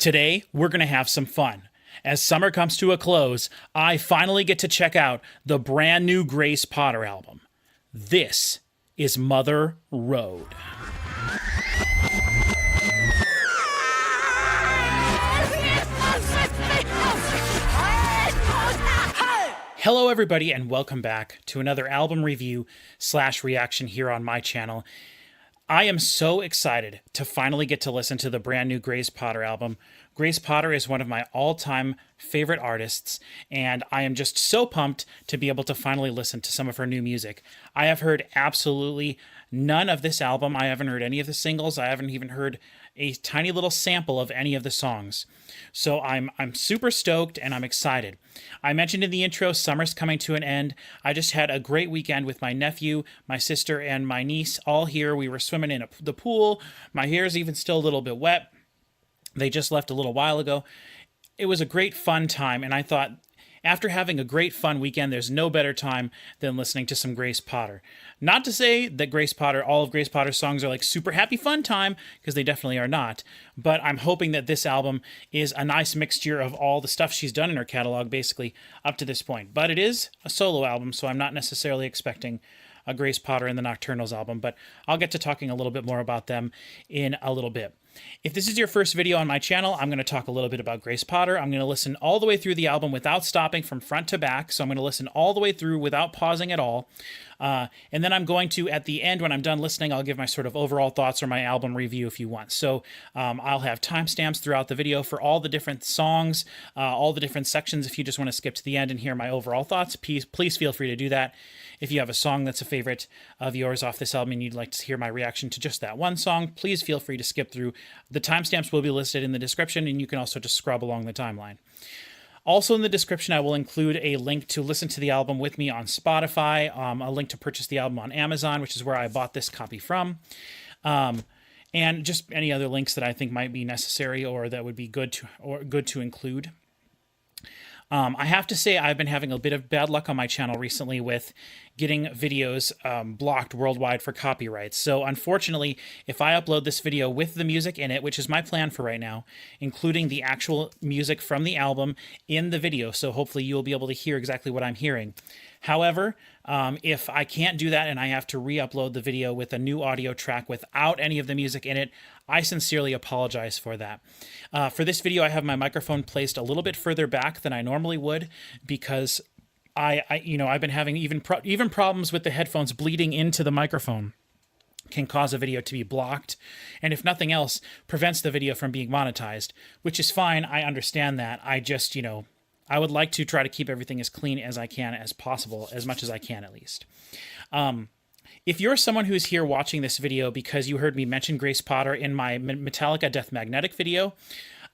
Today, we're going to have some fun. As summer comes to a close, I finally get to check out the brand new Grace Potter album. This is Mother Road. Hello everybody and welcome back to another album review / reaction here on my channel. I am so excited to finally get to listen to the brand new Grace Potter album. Grace Potter is one of my all-time favorite artists, and I am just so pumped to be able to finally listen to some of her new music. I have heard absolutely none of this album. I haven't heard any of the singles. I haven't even heard a tiny little sample of any of the songs. So I'm super stoked and I'm excited. I mentioned in the intro, summer's coming to an end. I just had a great weekend with my nephew, my sister, and my niece all here. We were swimming in the pool. My hair's even still a little bit wet. They just left a little while ago. It was a great fun time, and I thought, after having a great fun weekend, there's no better time than listening to some Grace Potter. Not to say that Grace Potter, all of Grace Potter's songs are like super happy fun time, because they definitely are not. But I'm hoping that this album is a nice mixture of all the stuff she's done in her catalog, basically, up to this point. But it is a solo album, so I'm not necessarily expecting a Grace Potter and the Nocturnals album, but I'll get to talking a little bit more about them in a little bit. If this is your first video on my channel, I'm going to talk a little bit about Grace Potter. I'm going to listen all the way through the album without stopping from front to back, so I'm going to listen all the way through without pausing at all. And then I'm going to, at the end, when I'm done listening, I'll give my sort of overall thoughts or my album review if you want. So I'll have timestamps throughout the video for all the different songs, all the different sections. If you just want to skip to the end and hear my overall thoughts, please feel free to do that. If you have a song that's a favorite of yours off this album and you'd like to hear my reaction to just that one song, please feel free to skip through. The timestamps will be listed in the description, and you can also just scrub along the timeline. Also in the description, I will include a link to listen to the album with me on Spotify, a link to purchase the album on Amazon, which is where I bought this copy from, and just any other links that I think might be necessary or that would be good to include. I have to say I've been having a bit of bad luck on my channel recently with getting videos blocked worldwide for copyrights. So unfortunately, if I upload this video with the music in it, which is my plan for right now, including the actual music from the album in the video, so hopefully you'll be able to hear exactly what I'm hearing. However, if I can't do that and I have to re-upload the video with a new audio track without any of the music in it, I sincerely apologize for that. For this video, I have my microphone placed a little bit further back than I normally would because I've been having even problems with the headphones bleeding into the microphone can cause a video to be blocked, and if nothing else, prevents the video from being monetized, which is fine. I understand that. I just, I would like to try to keep everything as clean as I can as possible, as much as I can at least. If you're someone who's here watching this video because you heard me mention Grace Potter in my Metallica Death Magnetic video,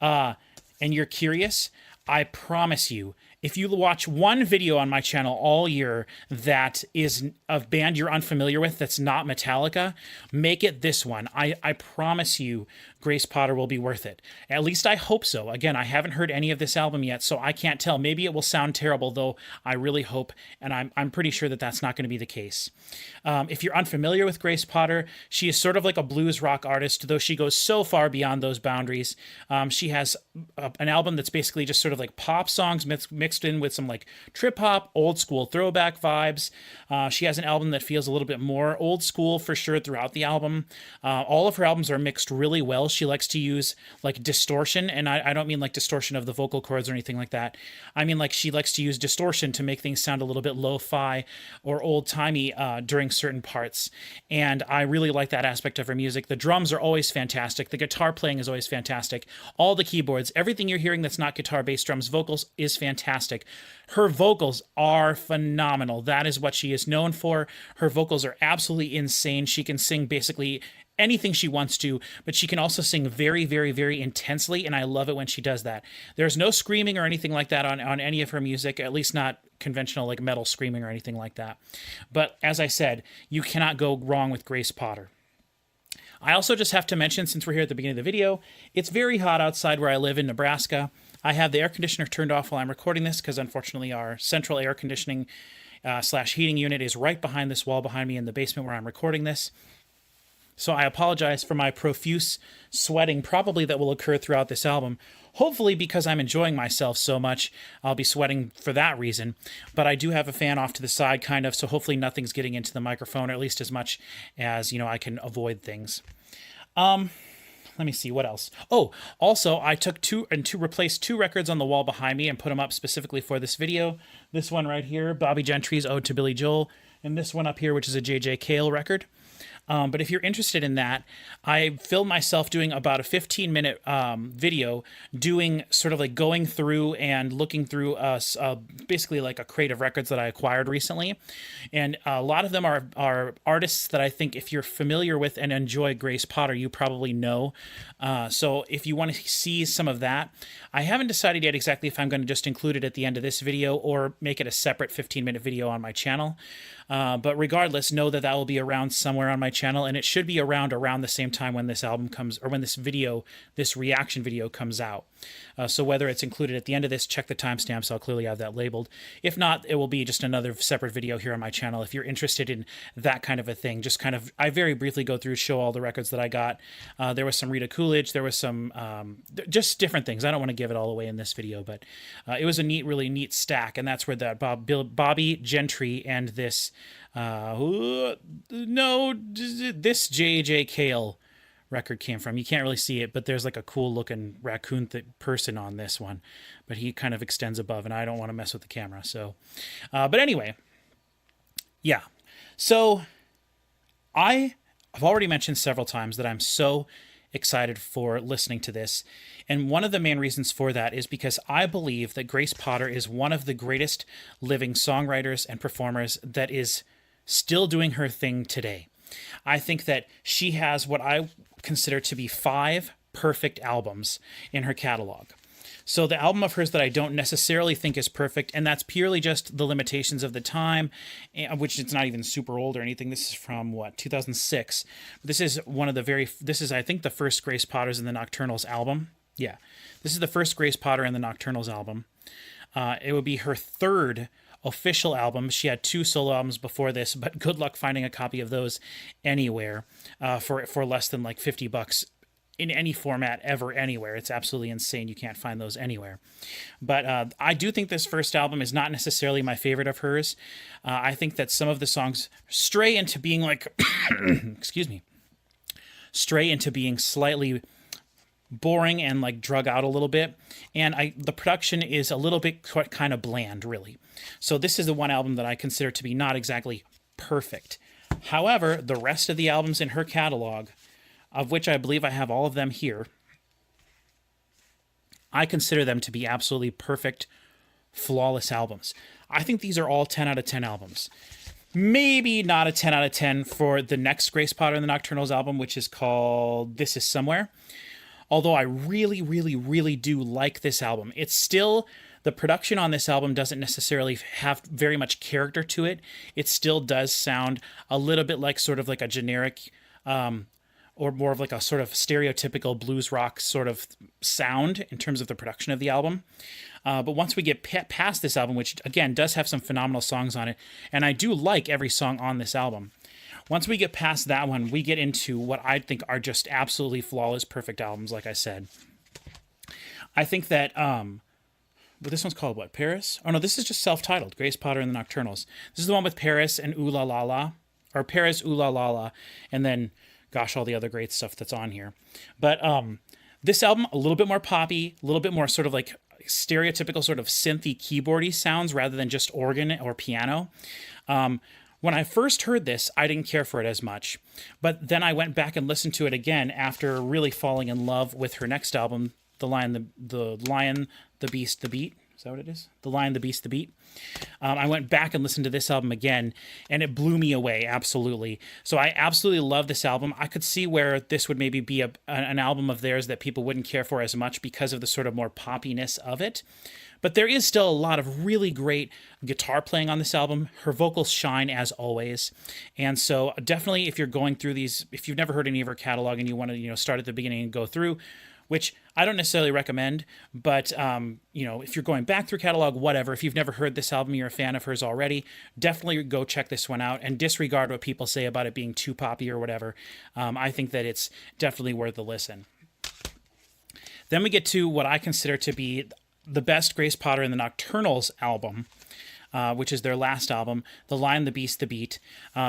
and you're curious, I promise you, if you watch one video on my channel all year that is a band you're unfamiliar with that's not Metallica, make it this one. I promise you Grace Potter will be worth it. At least I hope so. Again, I haven't heard any of this album yet, so I can't tell. Maybe it will sound terrible, though I really hope, and I'm pretty sure that that's not going to be the case. If you're unfamiliar with Grace Potter, she is sort of like a blues rock artist, though she goes so far beyond those boundaries. She has an album that's basically just sort of like pop songs mixed in with some like trip hop, old school throwback vibes. She has an album that feels a little bit more old school for sure throughout the album. All of her albums are mixed really well. She likes to use like distortion, and I don't mean like distortion of the vocal cords or anything like that. I mean like she likes to use distortion to make things sound a little bit lo-fi or old-timey during certain parts, and I really like that aspect of her music. The drums are always fantastic. The guitar playing is always fantastic. All the keyboards, everything you're hearing that's not guitar, bass, drums, vocals is fantastic. Her vocals are phenomenal. That is what she is known for. Her vocals are absolutely insane. She can sing basically anything she wants to, but she can also sing very, very, very intensely, and I love it when she does that. There's no screaming or anything like that on any of her music, at least not conventional like metal screaming or anything like that. But as I said, you cannot go wrong with Grace Potter. I also just have to mention, since we're here at the beginning of the video, it's very hot outside where I live in Nebraska. I have the air conditioner turned off while I'm recording this because unfortunately our central air conditioning / heating unit is right behind this wall behind me in the basement where I'm recording this. So I apologize for my profuse sweating, probably that will occur throughout this album. Hopefully, because I'm enjoying myself so much, I'll be sweating for that reason. But I do have a fan off to the side, kind of, so hopefully nothing's getting into the microphone, or at least as much as, I can avoid things. Let me see, what else? Oh, also, I took replaced two records on the wall behind me and put them up specifically for this video. This one right here, Bobby Gentry's Ode to Billy Joel, and this one up here, which is a J.J. Cale record. But if you're interested in that, I filmed myself doing about a 15-minute video doing sort of like going through and looking through basically like a crate of records that I acquired recently. And a lot of them are artists that I think if you're familiar with and enjoy Grace Potter, you probably know. So if you want to see some of that, I haven't decided yet exactly if I'm going to just include it at the end of this video or make it a separate 15-minute video on my channel. But regardless, know that will be around somewhere on my channel, and it should be around the same time when this album comes, or when this reaction video comes out. So whether it's included at the end of this, check the timestamps. I'll clearly have that labeled. If not, it will be just another separate video here on my channel. If you're interested in that kind of a thing, just kind of, I very briefly go through, show all the records that I got. There was some Rita Coolidge. There was some, just different things. I don't want to give it all away in this video, but it was a really neat stack. And that's where that Bobby Gentry and this, this J.J. Cale record came from. You can't really see it, but there's like a cool looking raccoon person on this one, but he kind of extends above, and I don't want to mess with the camera. So, but anyway, yeah. So I've already mentioned several times that I'm so excited for listening to this. And one of the main reasons for that is because I believe that Grace Potter is one of the greatest living songwriters and performers that is still doing her thing today. I think that she has what I consider to be 5 perfect albums in her catalog. So the album of hers that I don't necessarily think is perfect, and that's purely just the limitations of the time, which it's not even super old or anything. This is from, 2006. This is I think, the first Grace Potter's and the Nocturnals album. Yeah, this is the first Grace Potter and the Nocturnals album. It would be her 3rd official album. She had 2 solo albums before this, but good luck finding a copy of those anywhere for less than like $50 in any format ever anywhere. It's absolutely insane. You can't find those anywhere. But I do think this first album is not necessarily my favorite of hers. I think that some of the songs stray into being like, stray into being slightly boring and like drug out a little bit, and the production is a little bit kind of bland, really. So this is the one album that I consider to be not exactly perfect. However, the rest of the albums in her catalog, of which I believe I have all of them here, I consider them to be absolutely perfect, flawless albums. I think these are all 10 out of 10 albums. Maybe not a 10 out of 10 for the next Grace Potter and the Nocturnals album, which is called This Is Somewhere. Although I really, really, really do like this album. It's still, the production on this album doesn't necessarily have very much character to it. It still does sound a little bit like sort of like a generic, or more of like a sort of stereotypical blues rock sort of sound in terms of the production of the album. But once we get past this album, which again does have some phenomenal songs on it, and I do like every song on this album, once we get past that one, we get into what I think are just absolutely flawless, perfect albums, like I said. I think that, but this one's called what, Paris? Oh no, this is just self-titled, Grace Potter and the Nocturnals. This is the one with Paris and Ooh La La La, or Paris, Ooh La La La, and then, gosh, all the other great stuff that's on here. But this album, a little bit more poppy, a little bit more sort of like stereotypical sort of synthy keyboardy sounds rather than just organ or piano. When I first heard this, I didn't care for it as much, but then I went back and listened to it again after really falling in love with her next album, The Lion, the Beast, the Beat. Is that what it is? The Lion, the Beast, the Beat. I went back and listened to this album again, and it blew me away, absolutely. So I absolutely love this album. I could see where this would maybe be an album of theirs that people wouldn't care for as much because of the sort of more poppiness of it. But there is still a lot of really great guitar playing on this album. Her vocals shine as always. And so definitely if you're going through these, if you've never heard any of her catalog and you want to, start at the beginning and go through, which I don't necessarily recommend, but if you're going back through catalog, whatever, if you've never heard this album, you're a fan of hers already, definitely go check this one out and disregard what people say about it being too poppy or whatever. I think that it's definitely worth a listen. Then we get to what I consider to be the best Grace Potter and the Nocturnals album, which is their last album, The Lion, the Beast, the Beat.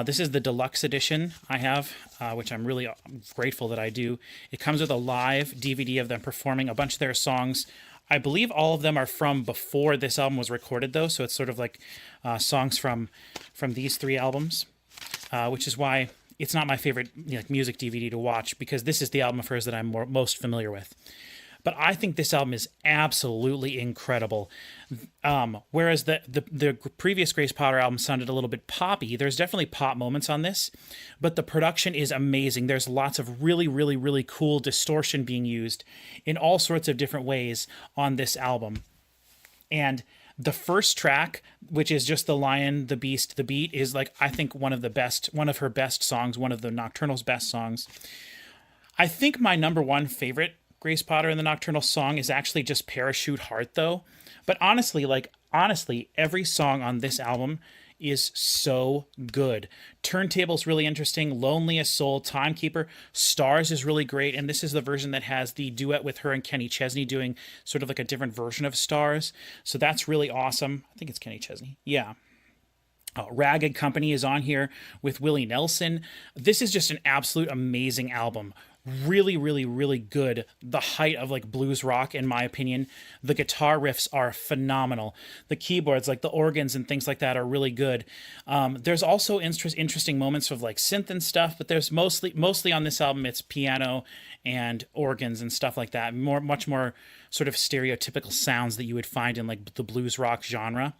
This is the deluxe edition I have, which I'm really grateful that I do. It comes with a live DVD of them performing a bunch of their songs. I believe all of them are from before this album was recorded, though, so it's sort of like songs from these three albums, which is why it's not my favorite music DVD to watch, because this is the album of hers that I'm most familiar with. But I think this album is absolutely incredible. Whereas the previous Grace Potter album sounded a little bit poppy, there's definitely pop moments on this, but the production is amazing. There's lots of really, really, really cool distortion being used in all sorts of different ways on this album. And the first track, which is just The Lion, the Beast, the Beat, is I think one of her best songs, one of the Nocturnals' best songs. I think my number one favorite Grace Potter and the Nocturnal song is actually just Parachute Heart, though. But honestly, every song on this album is so good. Turntable's really interesting. Loneliest Soul, Timekeeper, Stars is really great, and this is the version that has the duet with her and Kenny Chesney doing sort of like a different version of Stars. So that's really awesome. I think it's Kenny Chesney. Yeah. Ragged Company is on here with Willie Nelson. This is just an absolute amazing album. Really, really, really good. The height of blues rock, in my opinion. The guitar riffs are phenomenal. The keyboards, the organs and things like that, are really good. There's also interesting moments of synth and stuff, but there's mostly on this album it's piano and organs and stuff like that. Much more sort of stereotypical sounds that you would find in the blues rock genre.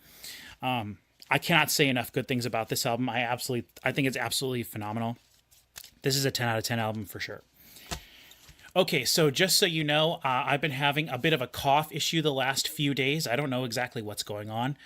I cannot say enough good things about this album. I think it's absolutely phenomenal. This is a 10 out of 10 album for sure. Okay, so just so you know, I've been having a bit of a cough issue the last few days. I don't know exactly what's going on,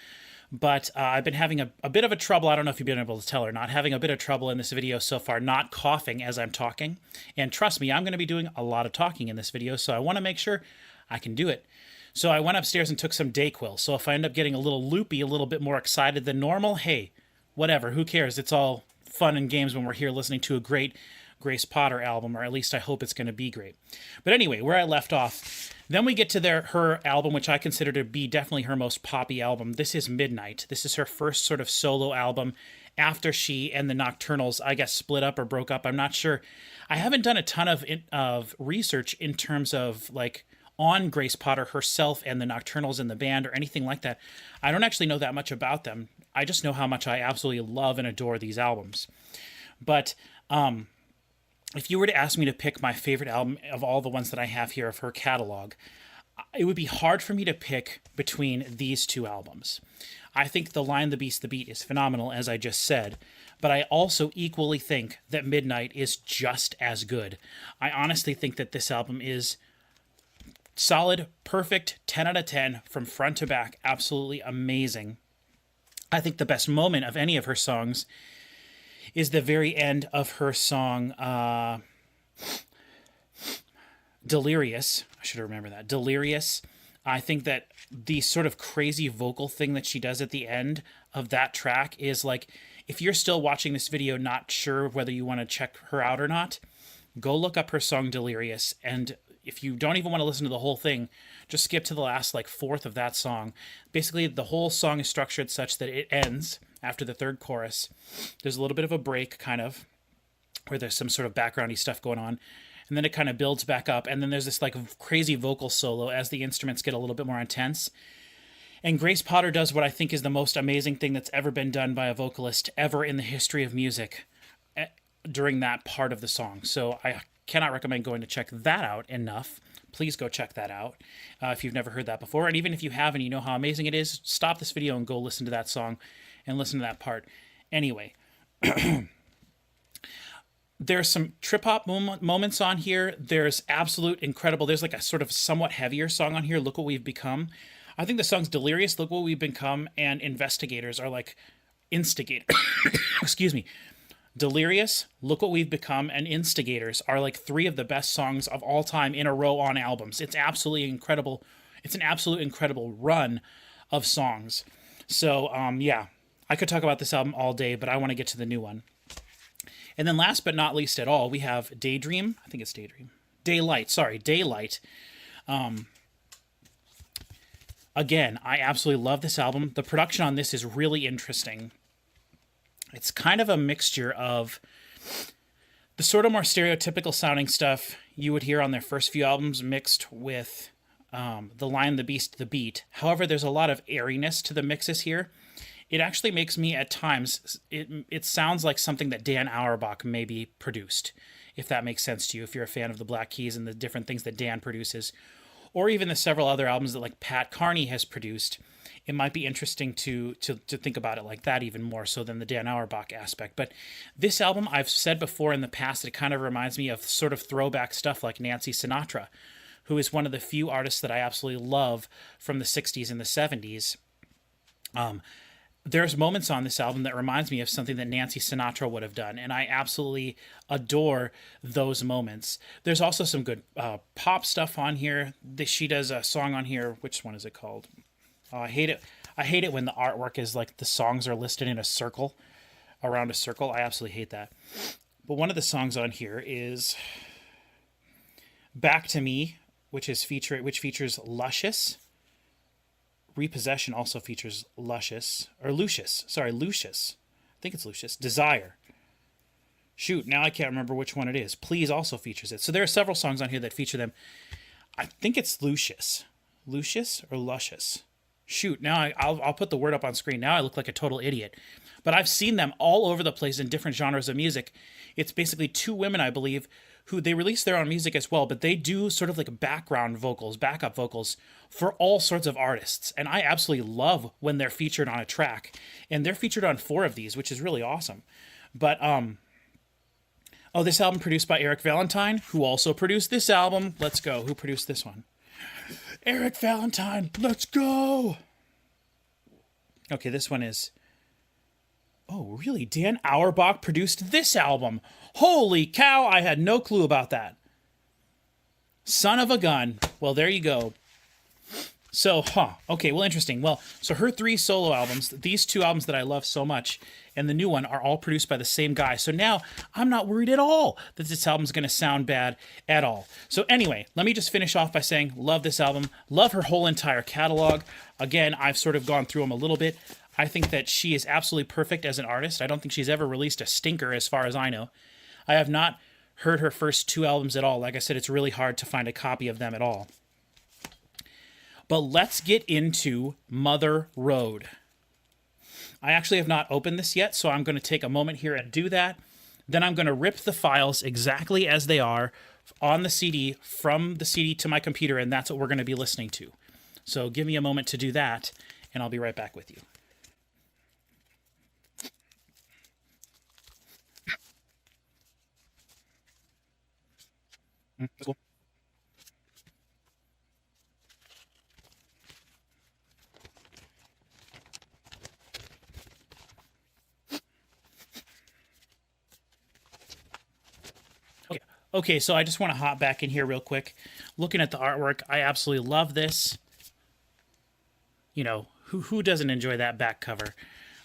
but I've been having a bit of a trouble. I don't know if you've been able to tell or not, having a bit of trouble in this video so far, not coughing as I'm talking. And trust me, I'm going to be doing a lot of talking in this video, so I want to make sure I can do it. So I went upstairs and took some Dayquil. So if I end up getting a little loopy, a little bit more excited than normal, hey, whatever, who cares? It's all fun and games when we're here listening to a great Grace Potter album, or at least I hope it's going to be great. But anyway, where I left off, then we get to her album, which I consider to be definitely her most poppy album. This is Midnight. This is her first sort of solo album after she and the Nocturnals, I guess, split up or broke up. I'm not sure. I haven't done a ton of research in terms of on Grace Potter herself and the Nocturnals and the band or anything like that. I don't actually know that much about them. I just know how much I absolutely love and adore these albums. But if you were to ask me to pick my favorite album of all the ones that I have here of her catalog, it would be hard for me to pick between these two albums. I think The Lion, the Beast, the Beat is phenomenal, as I just said, but I also equally think that Midnight is just as good. I honestly think that this album is solid, perfect, 10 out of 10 from front to back, absolutely amazing. I think the best moment of any of her songs is the very end of her song, Delirious. I should remember that. Delirious. I think that the sort of crazy vocal thing that she does at the end of that track is if you're still watching this video not sure whether you want to check her out or not, go look up her song Delirious, and if you don't even want to listen to the whole thing, just skip to the last fourth of that song. Basically, the whole song is structured such that it ends after the third chorus. There's a little bit of a break, kind of, where there's some sort of backgroundy stuff going on, and then it kind of builds back up, and then there's this crazy vocal solo as the instruments get a little bit more intense. And Grace Potter does what I think is the most amazing thing that's ever been done by a vocalist ever in the history of music during that part of the song. So I cannot recommend going to check that out enough. Please go check that out if you've never heard that before. And even if you have and you know how amazing it is, stop this video and go listen to that song and listen to that part. Anyway, there's some trip-hop moments on here. There's absolute incredible. There's a sort of somewhat heavier song on here, Look What We've Become. I think the songs Delirious, Look What We've Become, and Investigators are instigator. Excuse me. Delirious, Look What We've Become, and Instigators are like three of the best songs of all time in a row on albums. It's absolutely incredible. It's an absolute incredible run of songs. So, yeah, I could talk about this album all day, but I want to get to the new one. And then last but not least at all, we have Daydream. I think it's Daydream. Daylight. Again, I absolutely love this album. The production on this is really interesting. It's kind of a mixture of the sort of more stereotypical sounding stuff you would hear on their first few albums mixed with The Lion, the Beast, the Beat. However, there's a lot of airiness to the mixes here. It actually makes me, at times, it sounds like something that Dan Auerbach maybe produced, if that makes sense to you, if you're a fan of the Black Keys and the different things that Dan produces, or even the several other albums that like Pat Carney has produced. It might be interesting to think about it like that even more so than the Dan Auerbach aspect. But this album, I've said before in the past, it kind of reminds me of sort of throwback stuff like Nancy Sinatra, who is one of the few artists that I absolutely love from the 60s and the 70s. There's moments on this album that reminds me of something that Nancy Sinatra would have done, and I absolutely adore those moments. There's also some good pop stuff on here. She does a song on here. Which one is it called? Oh, I hate it. I hate it when the artwork is like the songs are listed in a circle, around a circle. I absolutely hate that. But one of the songs on here is Back to Me, which features Luscious. Repossession also features Lucius. I think it's Lucius. Desire. Shoot, now I can't remember which one it is. Please also features it. So there are several songs on here that feature them. I think it's Lucius. Lucius or Luscious? Shoot, now I'll put the word up on screen. Now I look like a total idiot. But I've seen them all over the place in different genres of music. It's basically two women, I believe, who they release their own music as well, but they do sort of like backup vocals for all sorts of artists. And I absolutely love when they're featured on a track. And they're featured on 4 of these, which is really awesome. But, this album produced by Eric Valentine, who also produced this album. Let's go. Who produced this one? Eric Valentine. Let's go. Okay, this one is... Oh, really? Dan Auerbach produced this album. Holy cow, I had no clue about that. Son of a gun. Well, there you go. So, okay, well, interesting. Well, so her 3 solo albums, these 2 albums that I love so much, and the new one are all produced by the same guy. So now I'm not worried at all that this album's going to sound bad at all. So anyway, let me just finish off by saying, love this album. Love her whole entire catalog. Again, I've sort of gone through them a little bit. I think that she is absolutely perfect as an artist. I don't think she's ever released a stinker as far as I know. I have not heard her first 2 albums at all. Like I said, it's really hard to find a copy of them at all. But let's get into Mother Road. I actually have not opened this yet, so I'm going to take a moment here and do that. Then I'm going to rip the files exactly as they are on the CD, from the CD to my computer, and that's what we're going to be listening to. So give me a moment to do that, and I'll be right back with you. That's cool. Okay, so I just want to hop back in here real quick. Looking at the artwork, I absolutely love this. You know, who doesn't enjoy that back cover?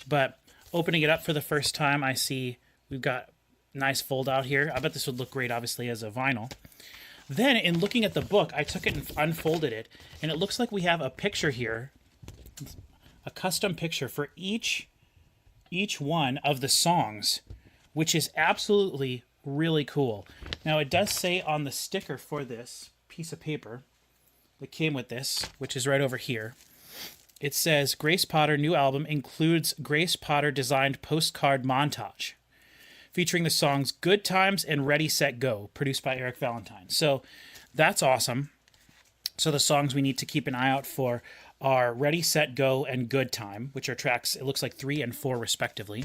But opening it up for the first time, I see we've got nice fold out here. I bet this would look great, obviously, as a vinyl. Then, in looking at the book, I took it and unfolded it, and it looks like we have a picture here, a custom picture for each one of the songs, which is absolutely really cool. Now, it does say on the sticker for this piece of paper that came with this, which is right over here, it says, Grace Potter new album includes Grace Potter designed postcard montage featuring the songs Good Times and Ready, Set, Go, produced by Eric Valentine. So that's awesome. So the songs we need to keep an eye out for are Ready, Set, Go, and Good Time, which are tracks, it looks like 3 and 4 respectively.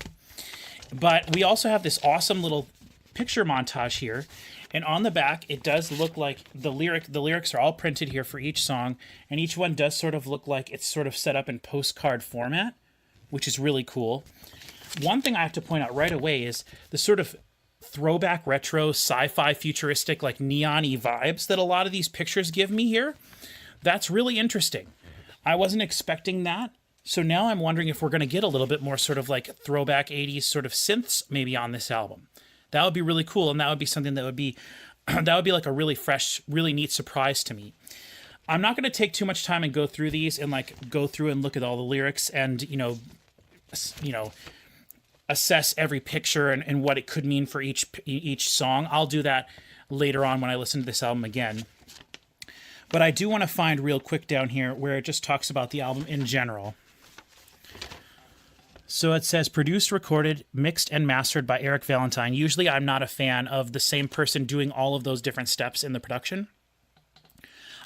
But we also have this awesome little picture montage here, and on the back it does look like the lyrics are all printed here for each song, and each one does sort of look like it's sort of set up in postcard format, which is really cool. one thing I have to point out right away is the sort of throwback retro sci-fi futuristic like neon-y vibes that a lot of these pictures give me here. That's really interesting. I wasn't expecting that. So now I'm wondering if we're going to get a little bit more sort of like throwback 80s sort of synths maybe on this album. That would be really cool, and that would be something that would be that would be like a really fresh, really neat surprise to me. I'm not going to take too much time and go through these and like go through and look at all the lyrics and you know assess every picture and what it could mean for each song. I'll do that later on when I listen to this album again. But I do want to find real quick down here where it just talks about the album in general. So it says, produced, recorded, mixed, and mastered by Eric Valentine. Usually I'm not a fan of the same person doing all of those different steps in the production.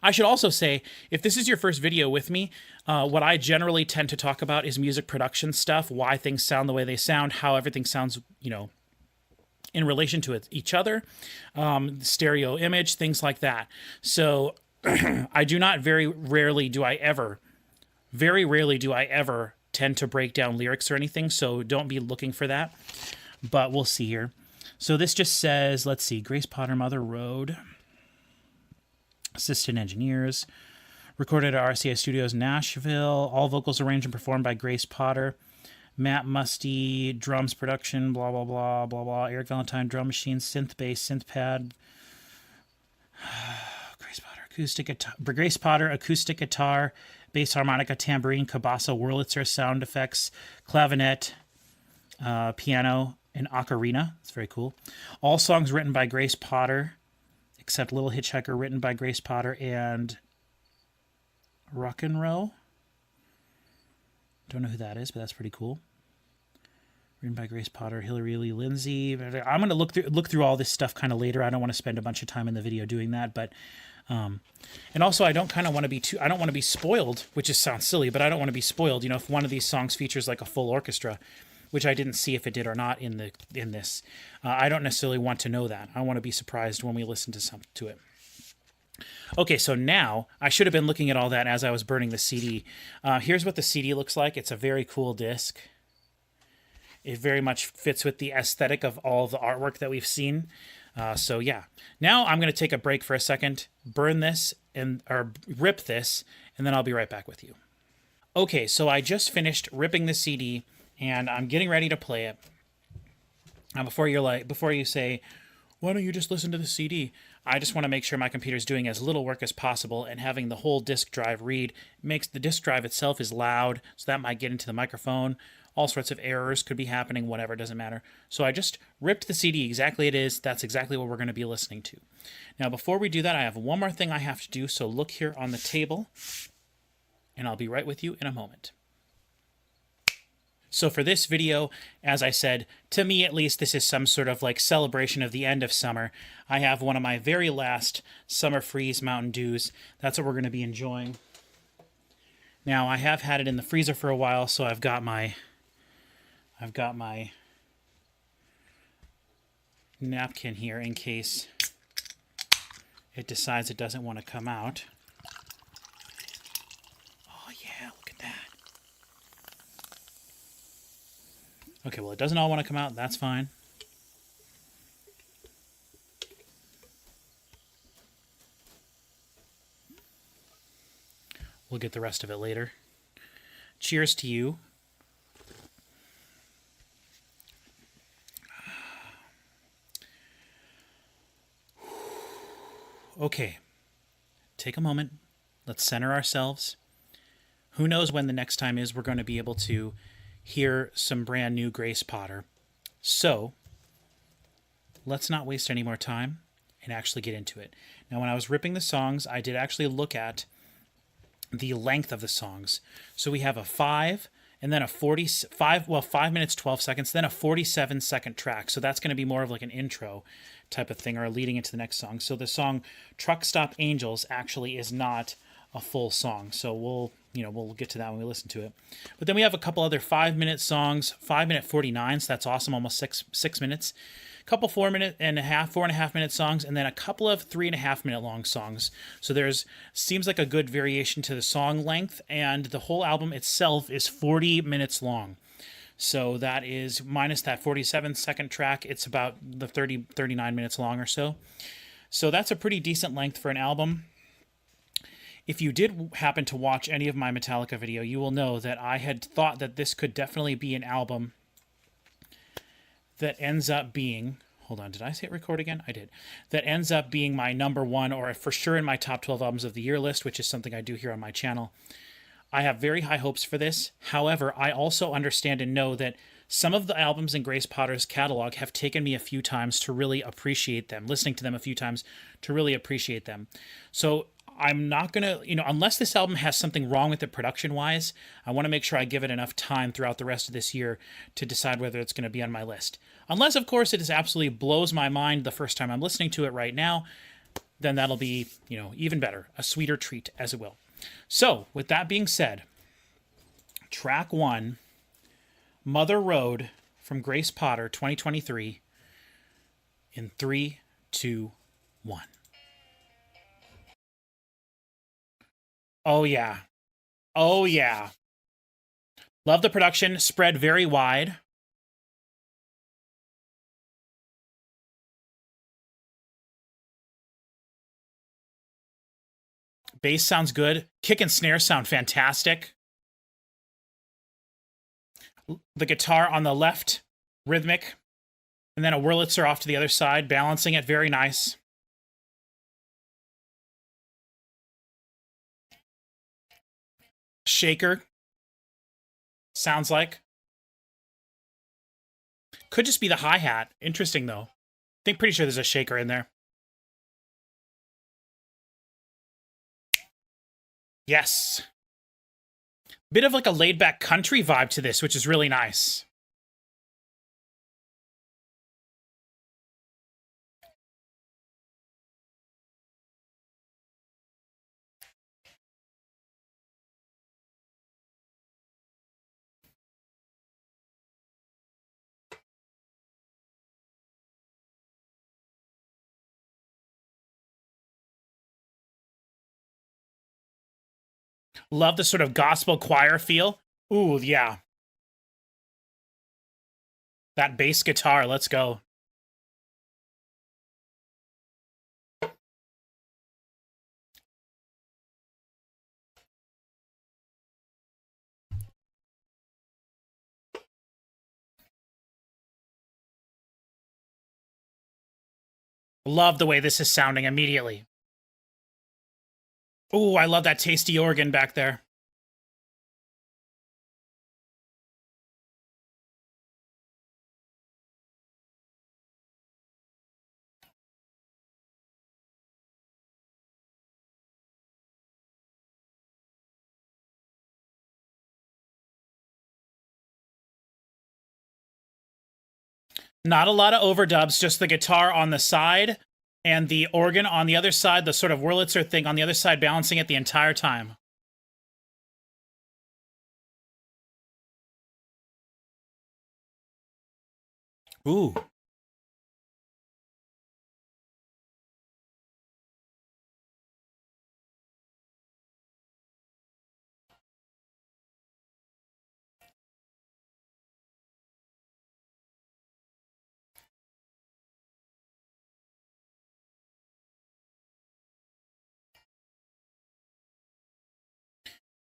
I should also say, if this is your first video with me, what I generally tend to talk about is music production stuff, why things sound the way they sound, how everything sounds, you know, in relation to each other, stereo image, things like that. So I do not very rarely do I ever tend to break down lyrics or anything, so don't be looking for that. But we'll see here. So this just says, let's see, Grace Potter, Mother Road, assistant engineers, recorded at RCA Studios, Nashville, all vocals arranged and performed by Grace Potter, Matt Musty, drums production, blah, blah, blah, blah, blah, Eric Valentine, drum machine, synth bass, synth pad, Grace Potter, acoustic guitar, bass harmonica, tambourine, cabasa, Wurlitzer, sound effects, clavinet, piano, and ocarina. It's very cool. All songs written by Grace Potter, except Little Hitchhiker, written by Grace Potter, and Rock and Roll. Don't know who that is, but that's pretty cool. Written by Grace Potter, Hillary Lee Lindsay. I'm going to look through all this stuff kind of later. I don't want to spend a bunch of time in the video doing that, but and also I don't want to be spoiled, which just sounds silly, but I don't want to be spoiled. You know, if one of these songs features like a full orchestra, which I didn't see if it did or not in this, I don't necessarily want to know that. I want to be surprised when we listen to it. Okay, so now I should have been looking at all that as I was burning the CD. Here's what the CD looks like. It's a very cool disc. It very much fits with the aesthetic of all of the artwork that we've seen. So yeah, now I'm going to take a break for a second, burn this or rip this, and then I'll be right back with you. Okay, so I just finished ripping the CD and I'm getting ready to play it. Before you say, why don't you just listen to the CD? I just want to make sure my computer's doing as little work as possible, and having the whole disk drive read makes the disk drive itself is loud, so that might get into the microphone. All sorts of errors could be happening, whatever, doesn't matter. So I just ripped the CD exactly it is. That's exactly what we're going to be listening to. Now, before we do that, I have one more thing I have to do, so look here on the table, and I'll be right with you in a moment. So for this video, as I said, to me at least, this is some sort of like celebration of the end of summer. I have one of my very last Summer Freeze Mountain Dews. That's what we're going to be enjoying. Now, I have had it in the freezer for a while, so I've got my napkin here in case it decides it doesn't want to come out. Oh yeah, look at that. Okay, well, it doesn't all want to come out. That's fine. We'll get the rest of it later. Cheers to you. Okay, take a moment. Let's center ourselves. Who knows when the next time is we're going to be able to hear some brand new Grace Potter. So, let's not waste any more time and actually get into it. Now, when I was ripping the songs, I did actually look at the length of the songs. So we have a 5 and then a 5 minutes, 12 seconds, then a 47-second track. So that's going to be more of like an intro type of thing, or leading into the next song. So the song Truck Stop Angels actually is not a full song. So we'll get to that when we listen to it. But then we have a couple other 5-minute songs, 5-minute 49, so that's awesome, almost six minutes. A couple 4.5 minute songs, and then a couple of 3.5 minute long songs. So seems like a good variation to the song length, and the whole album itself is 40 minutes long. So that is minus that 47-second track. It's about the 39 minutes long or so. So that's a pretty decent length for an album. If you did happen to watch any of my Metallica video, you will know that I had thought that this could definitely be an album that ends up being... Hold on, did I hit record again? I did. That ends up being my number one, or for sure in my top 12 albums of the year list, which is something I do here on my channel. I have very high hopes for this. However, I also understand and know that some of the albums in Grace Potter's catalog have taken me a few times to really appreciate them, listening to them a few times to really appreciate them. So I'm not going to, unless this album has something wrong with it production-wise, I want to make sure I give it enough time throughout the rest of this year to decide whether it's going to be on my list. Unless, of course, it just absolutely blows my mind the first time I'm listening to it right now, then that'll be, even better, a sweeter treat, as it will. So, with that being said, track 1, Mother Road from Grace Potter 2023 in 3, 2, 1. Oh, yeah. Oh, yeah. Love the production, spread very wide. Bass sounds good. Kick and snare sound fantastic. The guitar on the left, rhythmic. And then a Wurlitzer off to the other side, balancing it. Very nice. Shaker. Sounds like. Could just be the hi-hat. Interesting, though. Pretty sure there's a shaker in there. Yes. Bit of like a laid-back country vibe to this, which is really nice. Love the sort of gospel choir feel. Ooh, yeah. That bass guitar, let's go. Love the way this is sounding immediately. Ooh, I love that tasty organ back there. Not a lot of overdubs, just the guitar on the side and the organ on the other side, the sort of Wurlitzer thing on the other side, balancing it the entire time. Ooh.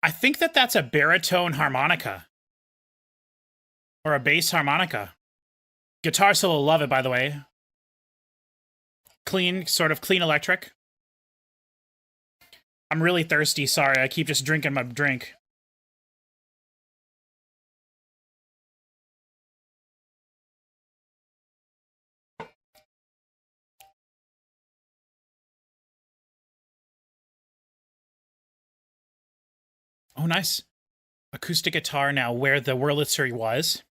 I think that's a baritone harmonica. Or a bass harmonica. Guitar solo, love it, by the way. Clean, sort of clean electric. I'm really thirsty, sorry. I keep just drinking my drink. Oh, nice. Acoustic guitar now where the Wurlitzer was.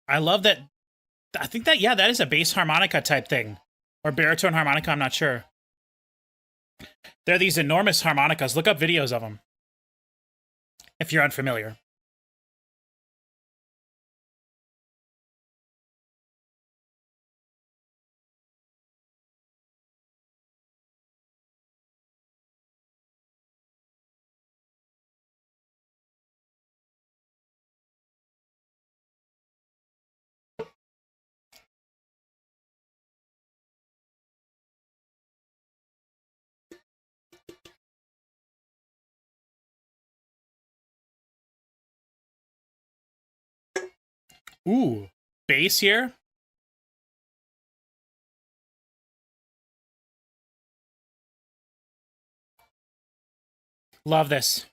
I love that. I think that, yeah, that is a bass harmonica type thing. Or baritone harmonica, I'm not sure. They're these enormous harmonicas. Look up videos of them if you're unfamiliar. Ooh, bass here. Love this.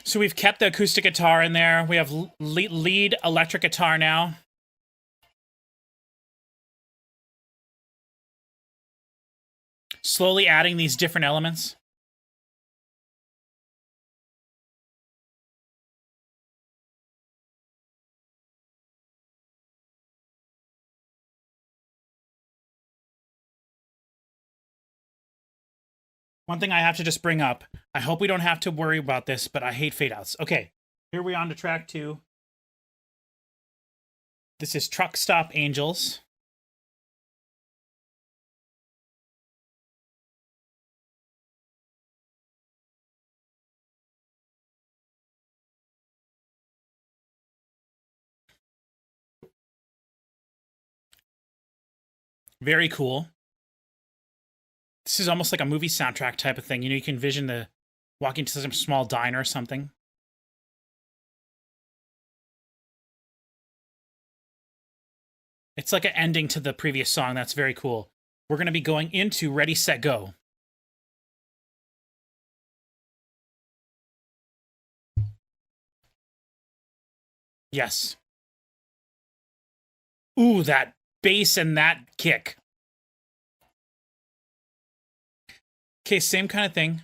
So we've kept the acoustic guitar in there. We have lead electric guitar now. Slowly adding these different elements. One thing I have to just bring up, I hope we don't have to worry about this, but I hate fade outs. Okay, here we're on to track 2. This is Truck Stop Angels. Very cool. This is almost like a movie soundtrack type of thing. You know, you can envision the walking to some small diner or something. It's like an ending to the previous song. That's very cool. We're going to be going into Ready, Set, Go. Yes. Ooh, that bass and that kick. Okay, same kind of thing.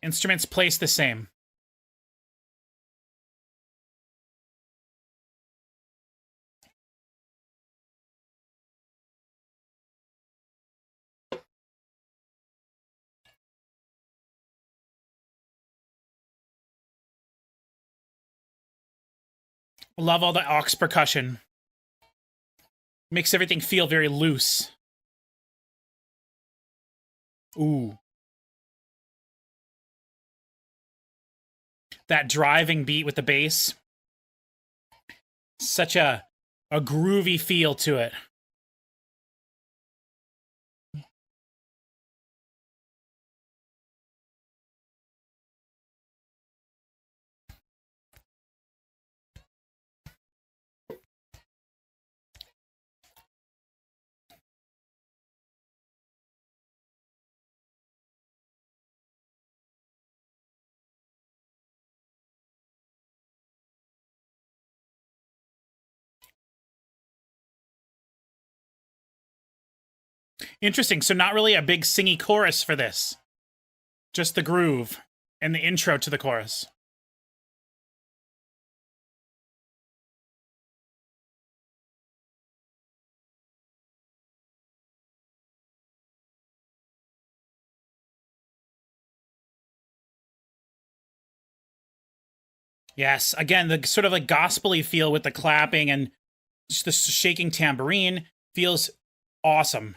Instruments placed the same. Love all the aux percussion. Makes everything feel very loose. Ooh. That driving beat with the bass. Such a groovy feel to it. Interesting. So not really a big singy chorus for this. Just the groove and the intro to the chorus. Yes, again, the sort of like gospel-y feel with the clapping and just the shaking tambourine feels awesome.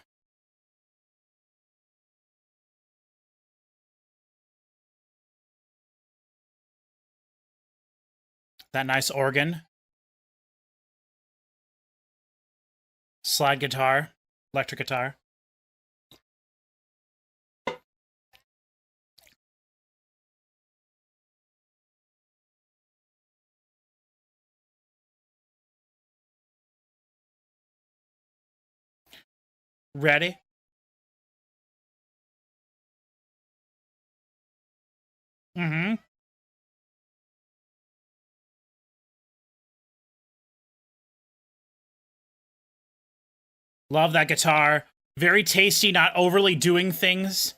That nice organ. Slide guitar, electric guitar. Ready? Mm-hmm. Love that guitar. Very tasty, not overly doing things.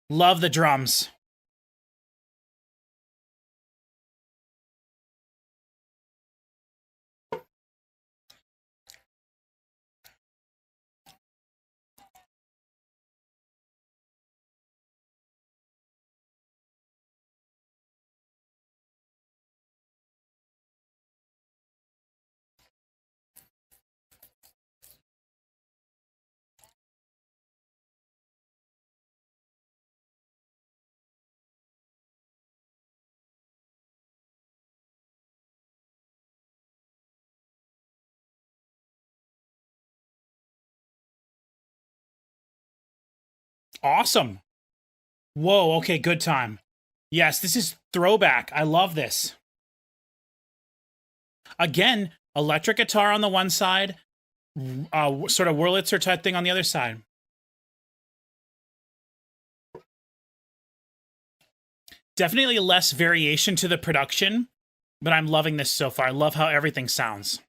Love the drums. Awesome. Whoa, okay, good time. Yes, this is throwback. I love this. Again, electric guitar on the one side, sort of Wurlitzer type thing on the other side. Definitely less variation to the production, but I'm loving this so far. I love how everything sounds.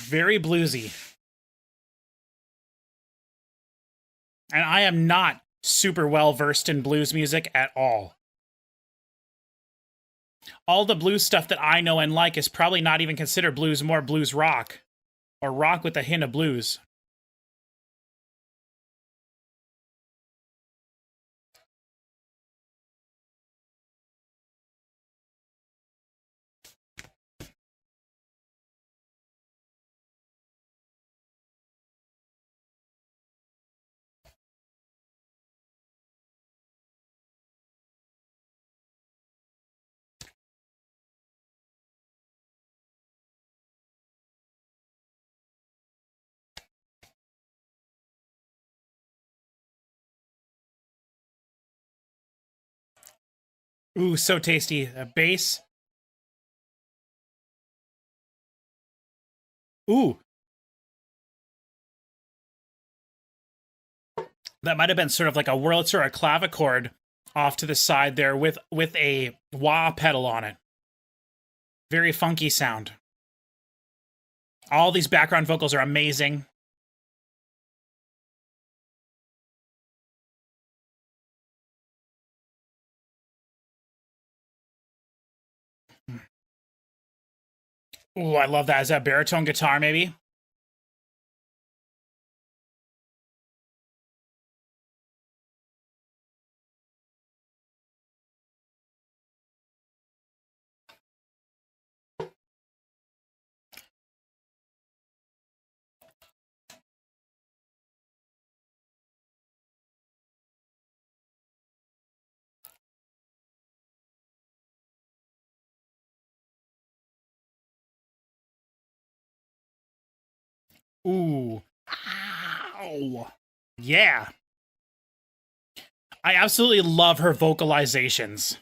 Very bluesy. And I am not super well versed in blues music at all. All the blues stuff that I know and like is probably not even considered blues, more blues rock. Or rock with a hint of blues. Ooh, so tasty. A bass. Ooh. That might have been sort of like a Wurlitzer or a clavichord off to the side there with a wah pedal on it. Very funky sound. All these background vocals are amazing. Ooh, I love that. Is that baritone guitar, maybe? Ooh. Ow. Yeah. I absolutely love her vocalizations.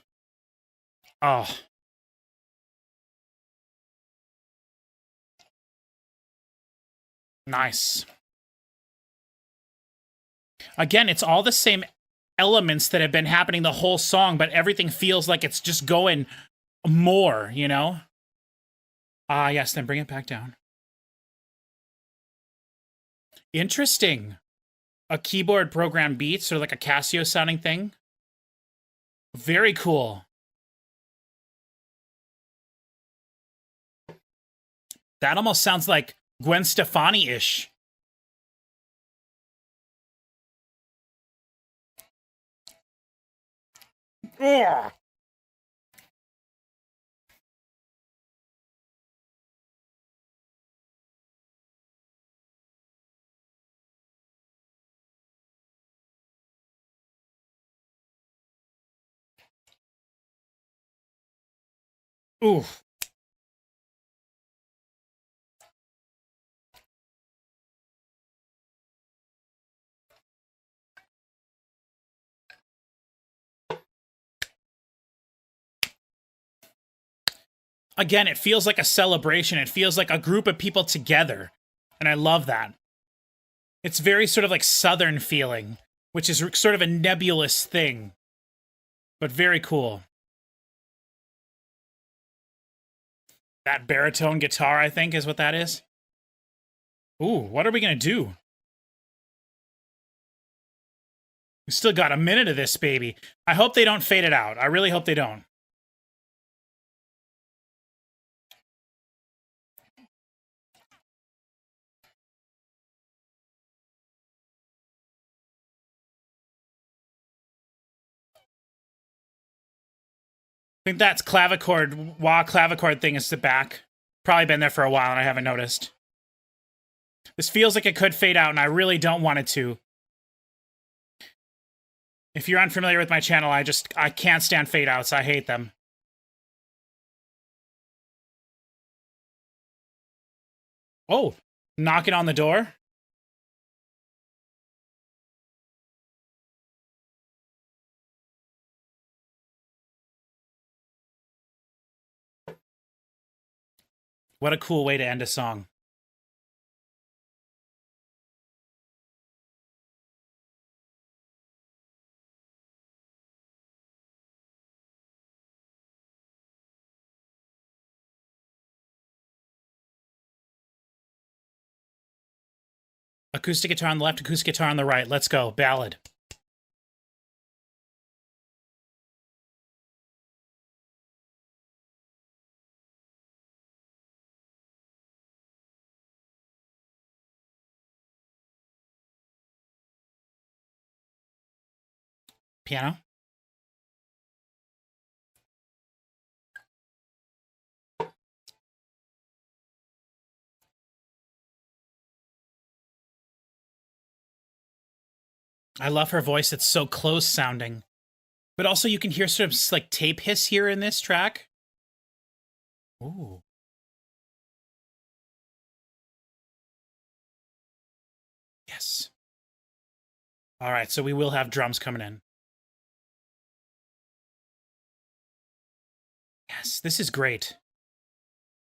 Oh. Nice. Again, it's all the same elements that have been happening the whole song, but everything feels like it's just going more, you know? Ah, yes, then bring it back down. Interesting. A keyboard program beat, sort of like a Casio sounding thing. Very cool. That almost sounds like Gwen Stefani-ish. Ugh. Oof. Again, it feels like a celebration. It feels like a group of people together. And I love that. It's very sort of like Southern feeling, which is sort of a nebulous thing, but very cool. That baritone guitar, I think, is what that is. Ooh, what are we gonna do? We still got a minute of this, baby. I hope they don't fade it out. I really hope they don't. I think that's clavichord, wah clavichord thing is the back. Probably been there for a while and I haven't noticed. This feels like it could fade out and I really don't want it to. If you're unfamiliar with my channel, I can't stand fade outs. I hate them. Oh, knocking on the door. What a cool way to end a song. Acoustic guitar on the left, acoustic guitar on the right. Let's go. Ballad. Piano. I love her voice. It's so close sounding. But also you can hear sort of like tape hiss here in this track. Ooh. Yes. All right, so we will have drums coming in. Yes, this is great.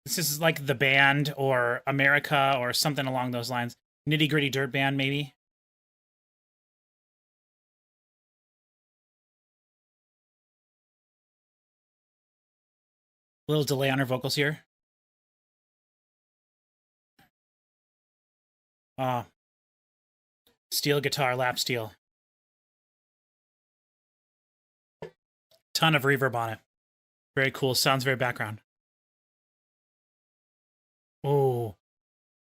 This is like The Band or America or something along those lines. Nitty Gritty Dirt Band, maybe. A little delay on her vocals here. Steel guitar, lap steel. Ton of reverb on it. Very cool. Sounds very background. Oh.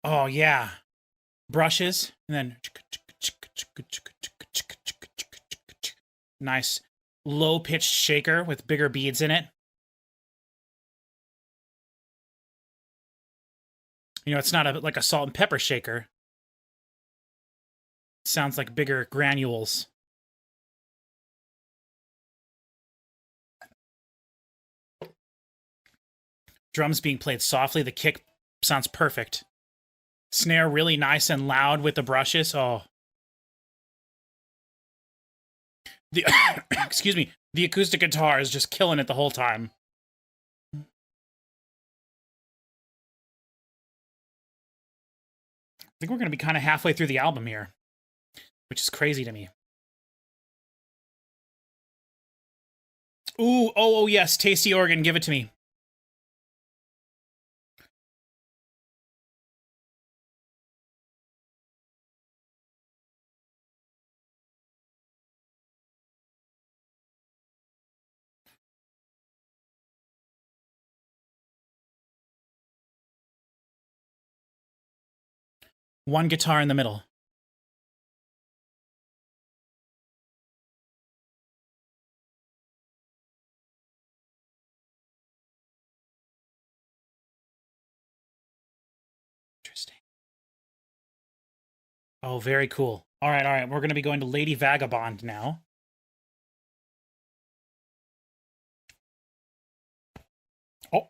Oh, yeah. Brushes, and then nice low-pitched shaker with bigger beads in it. You know, it's not like a salt and pepper shaker. It sounds like bigger granules. Drums being played softly. The kick sounds perfect. Snare really nice and loud with the brushes. Oh. The excuse me. The acoustic guitar is just killing it the whole time. I think we're going to be kind of halfway through the album here, which is crazy to me. Ooh, oh, yes, tasty organ, give it to me. One guitar in the middle. Interesting. Oh, very cool. All right. We're going to be going to Lady Vagabond now. Oh.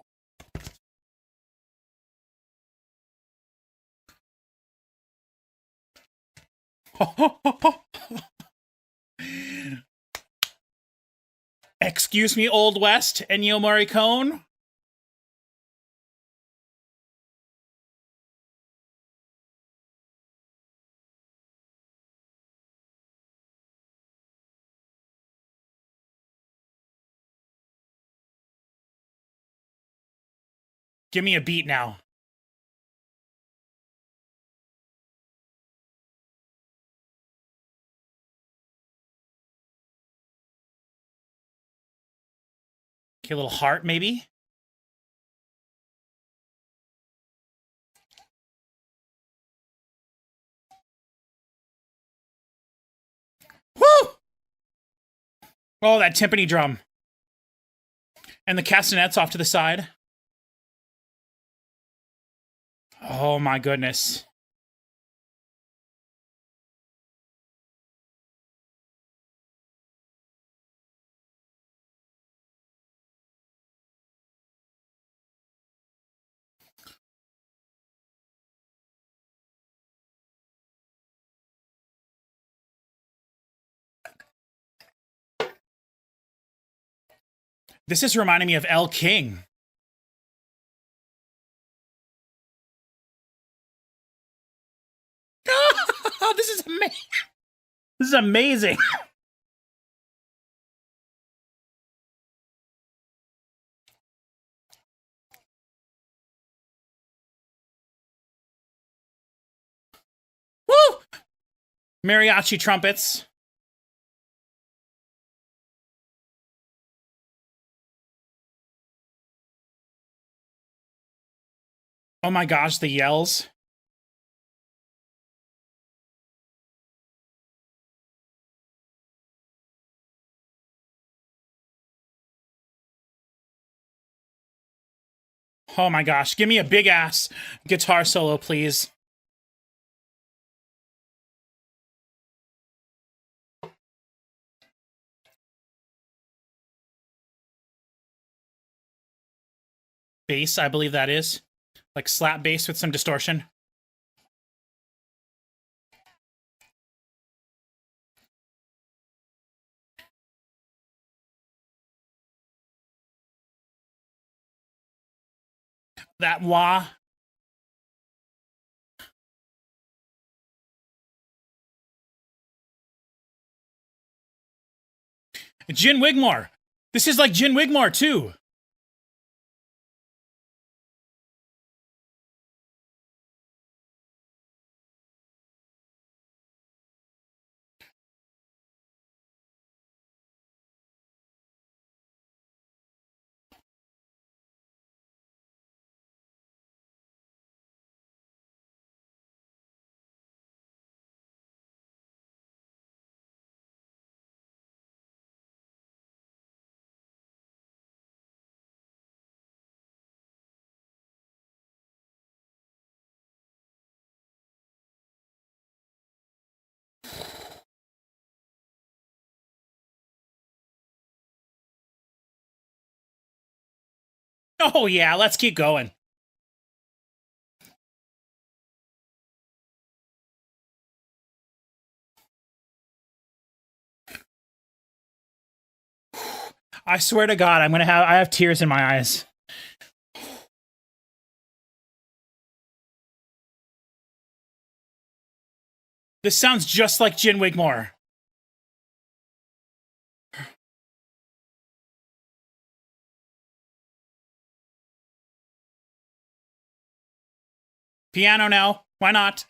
Excuse me, Old West, Ennio Morricone? Give me a beat now. Okay, a little heart, maybe? Woo! Oh, that timpani drum. And the castanets off to the side. Oh, my goodness. This is reminding me of El King. This is amazing. This is amazing. Woo! Mariachi trumpets. Oh my gosh, the yells. Oh my gosh, give me a big ass guitar solo, please. Bass, I believe that is. Like slap bass with some distortion. That wah. Gin Wigmore. This is like Gin Wigmore, too. Oh yeah, let's keep going. I swear to God, I have tears in my eyes. This sounds just like Gin Wigmore. Piano now. Why not?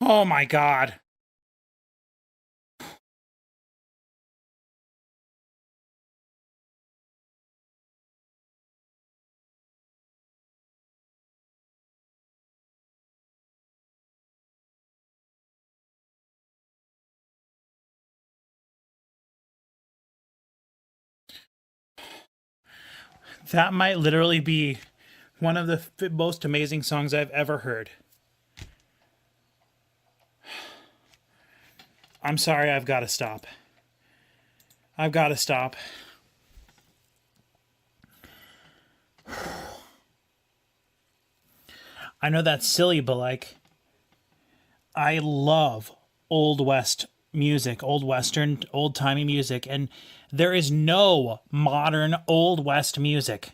Oh my God. That might literally be one of the most amazing songs I've ever heard. I'm sorry, I've got to stop. I've got to stop. I know that's silly, but like, I love Old West music, Old Western, old timey music, and there is no modern Old West music.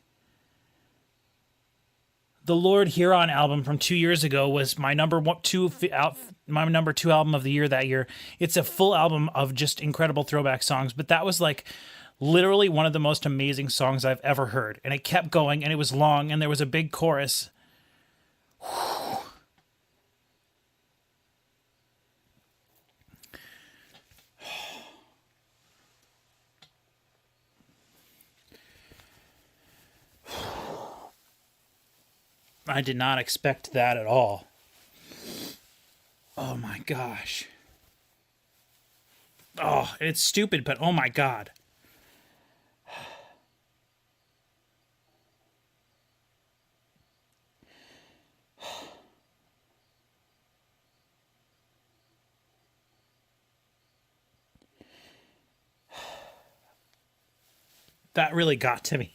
The Lord Huron album from 2 years ago was my number two album of the year that year. It's a full album of just incredible throwback songs, but that was like Literally one of the most amazing songs I've ever heard. And it kept going, and it was long, and there was a big chorus. I did not expect that at all. Oh my gosh. Oh, it's stupid, but oh my god. That really got to me.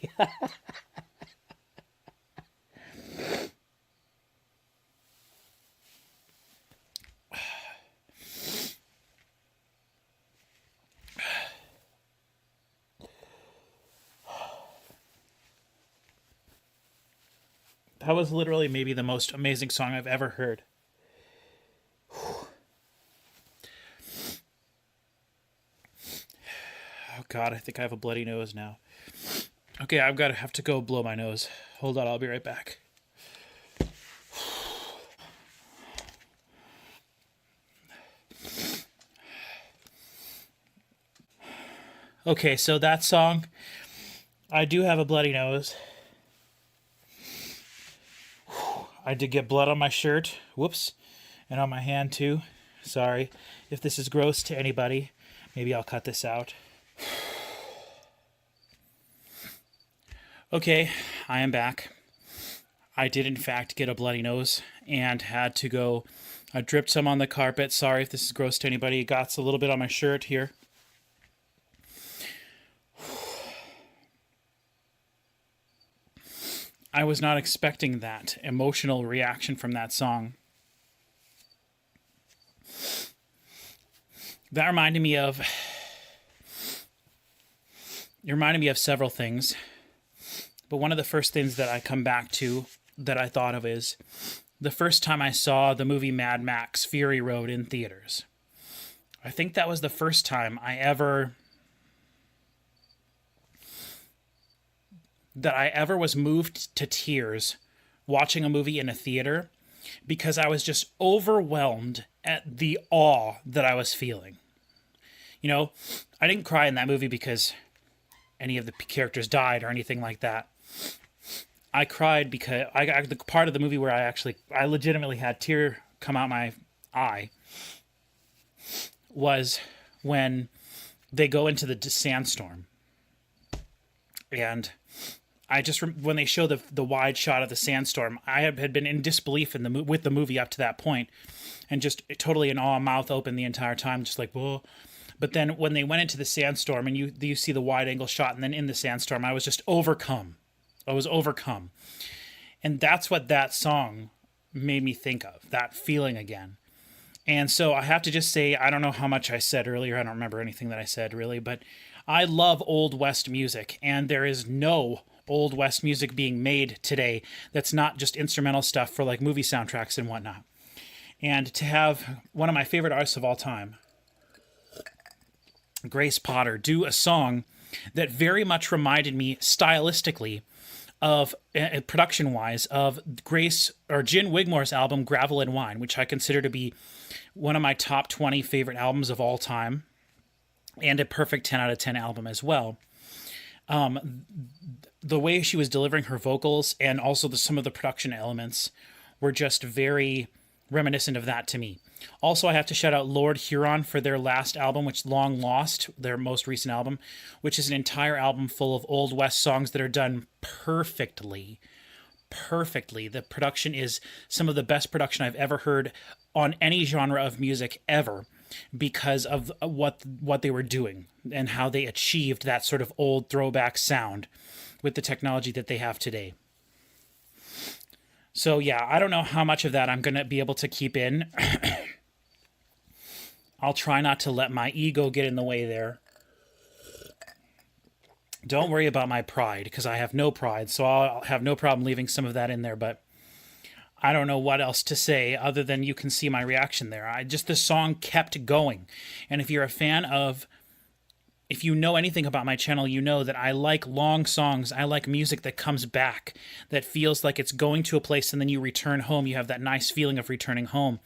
That was literally maybe the most amazing song I've ever heard. Oh god, I think I have a bloody nose now. Okay, have to go blow my nose. Hold on, I'll be right back. Okay, so that song, I do have a bloody nose. I did get blood on my shirt. Whoops. And on my hand too. Sorry. If this is gross to anybody, maybe I'll cut this out. Okay, I am back. I did in fact get a bloody nose and had to go. I dripped some on the carpet. Sorry if this is gross to anybody. It got a little bit on my shirt here. I was not expecting that emotional reaction from that song. That reminded me of... It reminded me of several things. But one of the first things that I come back to that I thought of is the first time I saw the movie Mad Max Fury Road in theaters. I think that was the first time I ever was moved to tears watching a movie in a theater because I was just overwhelmed at the awe that I was feeling. You know, I didn't cry in that movie because any of the characters died or anything like that. I cried because the part of the movie where I legitimately had tear come out my eye was when they go into the sandstorm. And I just, when they show the wide shot of the sandstorm, I had been in disbelief with the movie up to that point, and just totally in awe, mouth open the entire time, just like, whoa. But then when they went into the sandstorm and you see the wide angle shot, and then in the sandstorm, I was just overcome. I was overcome. And that's what that song made me think of, that feeling again. And so I have to just say, I don't know how much I said earlier. I don't remember anything that I said really, but I love Old West music, and there is no Old West music being made today that's not just instrumental stuff for like movie soundtracks and whatnot. And to have one of my favorite artists of all time, Grace Potter, do a song that very much reminded me stylistically of, production-wise, of Gin Wigmore's album Gravel and Wine, which I consider to be one of my top 20 favorite albums of all time, and a perfect 10 out of 10 album as well. The way she was delivering her vocals and also some of the production elements were just very reminiscent of that to me. Also, I have to shout out Lord Huron for their last album, which Long Lost, their most recent album, which is an entire album full of Old West songs that are done perfectly. Perfectly. The production is some of the best production I've ever heard on any genre of music ever, because of what they were doing and how they achieved that sort of old throwback sound with the technology that they have today. So yeah, I don't know how much of that I'm going to be able to keep in. I'll try not to let my ego get in the way there. Don't worry about my pride, because I have no pride, so I'll have no problem leaving some of that in there, but I don't know what else to say other than you can see my reaction there. The song kept going. And if you're a fan of if you know anything about my channel, you know that I like long songs. I like music that comes back, that feels like it's going to a place and then you return home. You have that nice feeling of returning home.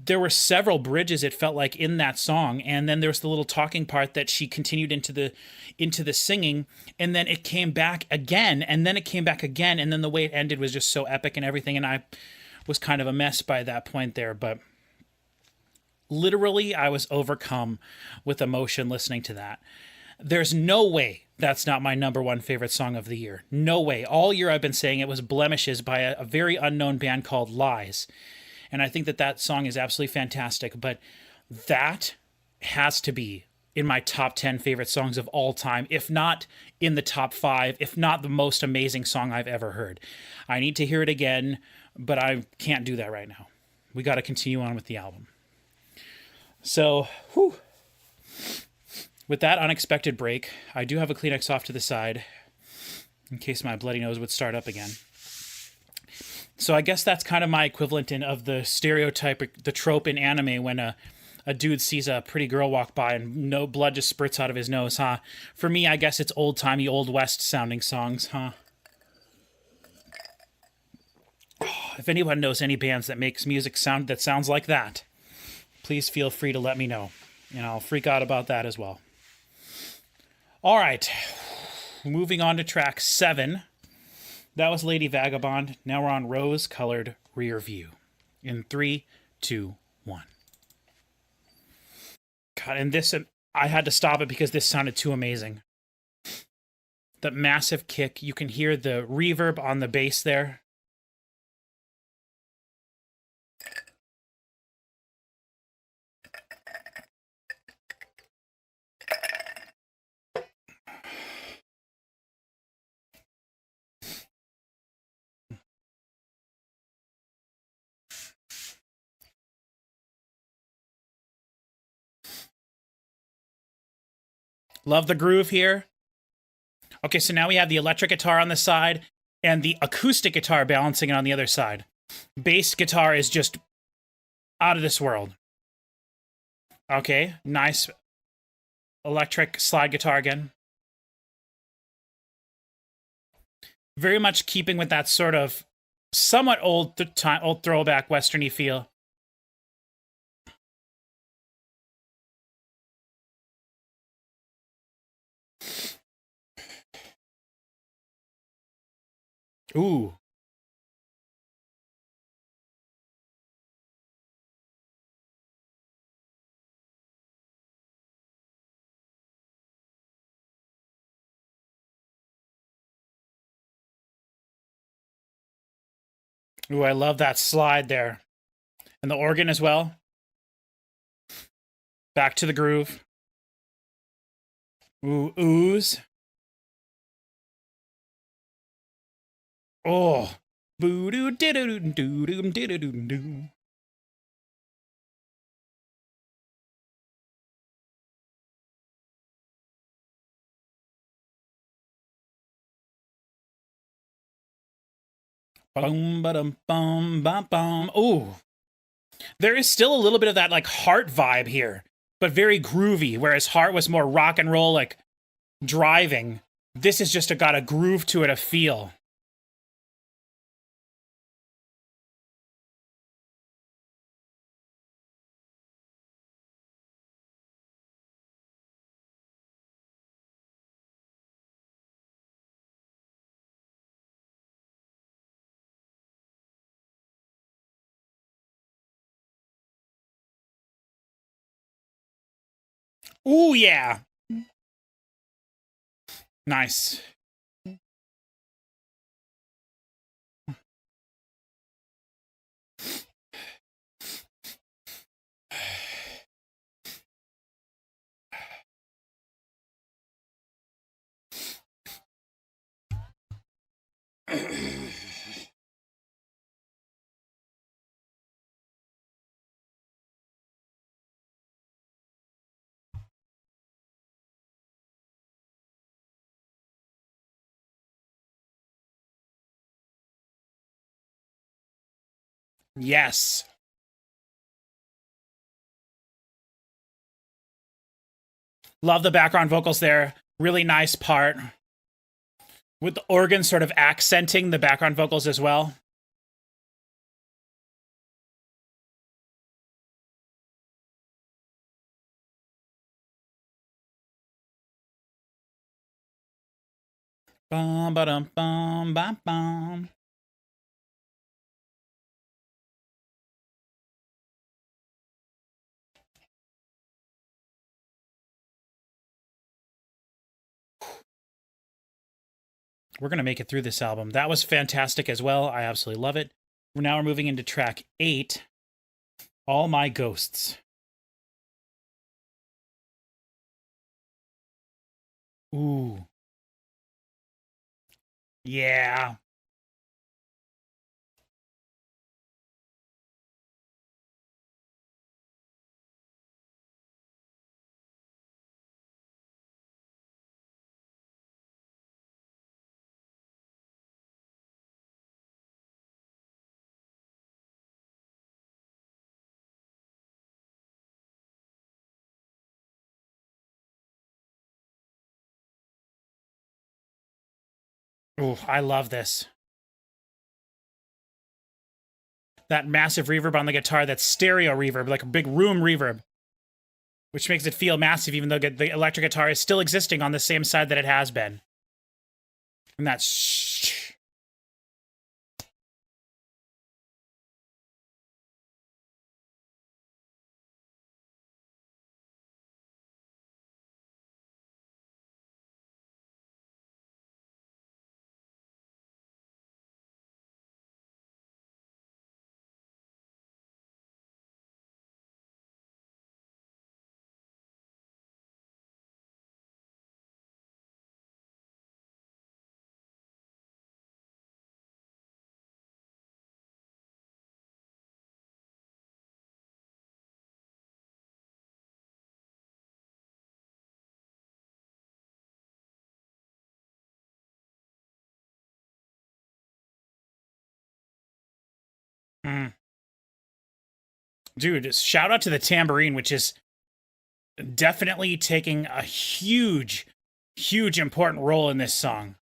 There were several bridges, it felt like, in that song, and then there was the little talking part that she continued into the singing, and then it came back again, and then it came back again, and then the way it ended was just so epic and everything, and I was kind of a mess by that point there, but literally I was overcome with emotion listening to that. There's no way that's not my number one favorite song of the year. No way. All year I've been saying it was Blemishes by a very unknown band called Lies. And I think that that song is absolutely fantastic, but that has to be in my top 10 favorite songs of all time, if not in the top 5, if not the most amazing song I've ever heard. I need to hear it again, but I can't do that right now. We got to continue on with the album. So, with that unexpected break, I do have a Kleenex off to the side in case my bloody nose would start up again. So I guess that's kind of my equivalent of the stereotype, the trope in anime when a dude sees a pretty girl walk by and no blood just spurts out of his nose, huh? For me, I guess it's old-timey, Old West sounding songs, huh? If anyone knows any bands that makes music that sounds like that, please feel free to let me know. And I'll freak out about that as well. All right. Moving on to track 7. That was Lady Vagabond. Now we're on Rose-Colored Rearview. In 3, 2, 1. God, and this, I had to stop it because this sounded too amazing. The massive kick. You can hear the reverb on the bass there. Love the groove here. Okay, so now we have the electric guitar on the side and the acoustic guitar balancing it on the other side. Bass guitar is just out of this world. Okay, nice electric slide guitar again. Very much keeping with that sort of somewhat old throwback westerny feel. Ooh. Ooh, I love that slide there. And the organ as well. Back to the groove. Ooh, ooze. Oh. Boo doo doo doo doo doo doo doo doo. Bum ba-dum bum bum bum. Ooh. There is still a little bit of that like Heart vibe here, but very groovy, whereas Heart was more rock and roll, like driving. This has just got a groove to it, a feel. Ooh, yeah. Nice. Yes. Love the background vocals there. Really nice part. With the organ sort of accenting the background vocals as well. Bum ba dum bum bum bum. We're going to make it through this album. That was fantastic as well. I absolutely love it. Now we're moving into track 8, All My Ghosts. Ooh. Yeah. Ooh, I love this. That massive reverb on the guitar, that stereo reverb, like a big room reverb, which makes it feel massive even though the electric guitar is still existing on the same side that it has been. And that's... Dude, shout out to the tambourine, which is definitely taking a huge important role in this song.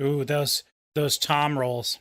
Ooh, those tom rolls.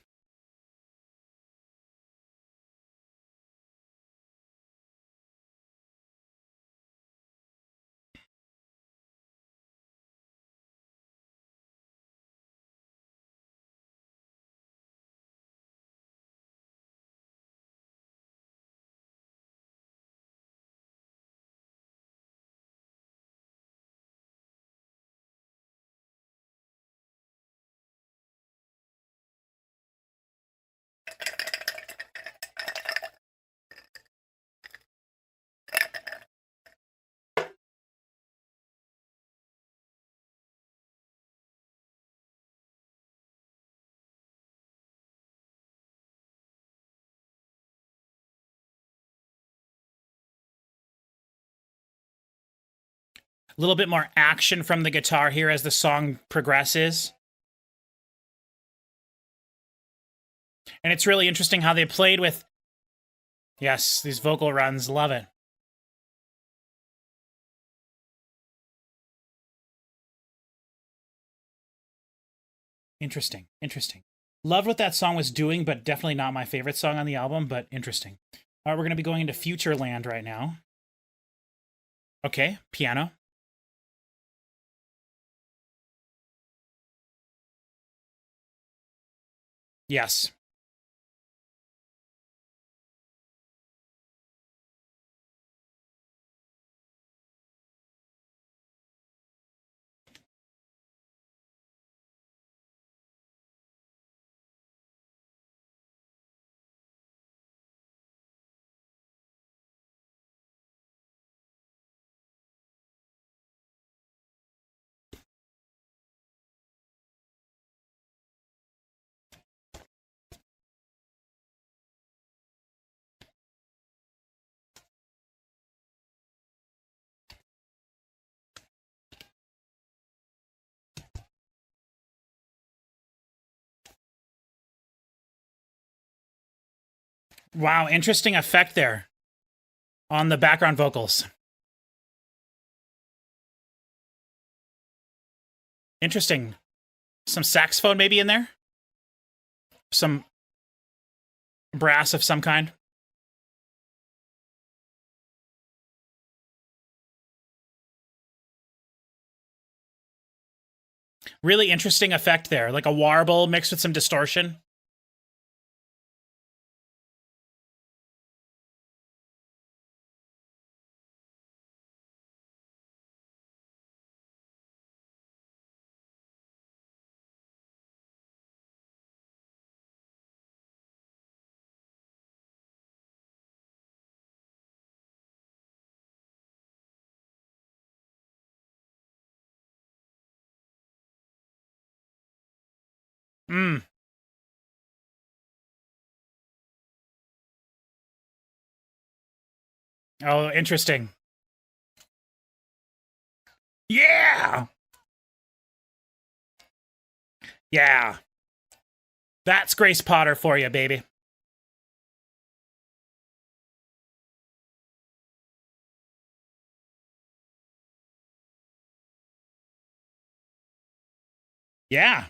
A little bit more action from the guitar here as the song progresses. And it's really interesting how they played with, yes, these vocal runs. Love it. Interesting. Loved what that song was doing, but definitely not my favorite song on the album, but interesting. All right, we're going to be going into Futureland right now. Okay, piano. Yes. Wow, interesting effect there on the background vocals. Interesting. Some saxophone maybe in there? Some brass of some kind? Really interesting effect there, like a warble mixed with some distortion. Mm. Oh, interesting. Yeah! Yeah. That's Grace Potter for you, baby. Yeah.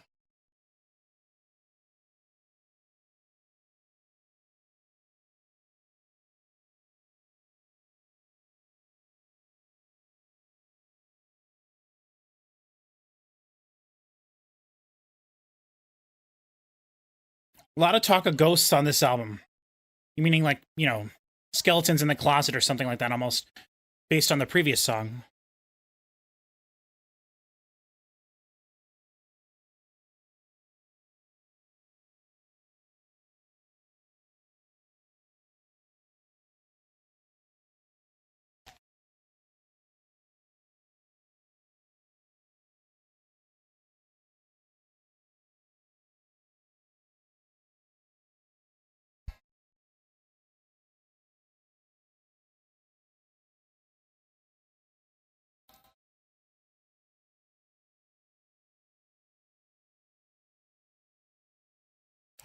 A lot of talk of ghosts on this album. You meaning like, you know, skeletons in the closet or something like that, almost based on the previous song.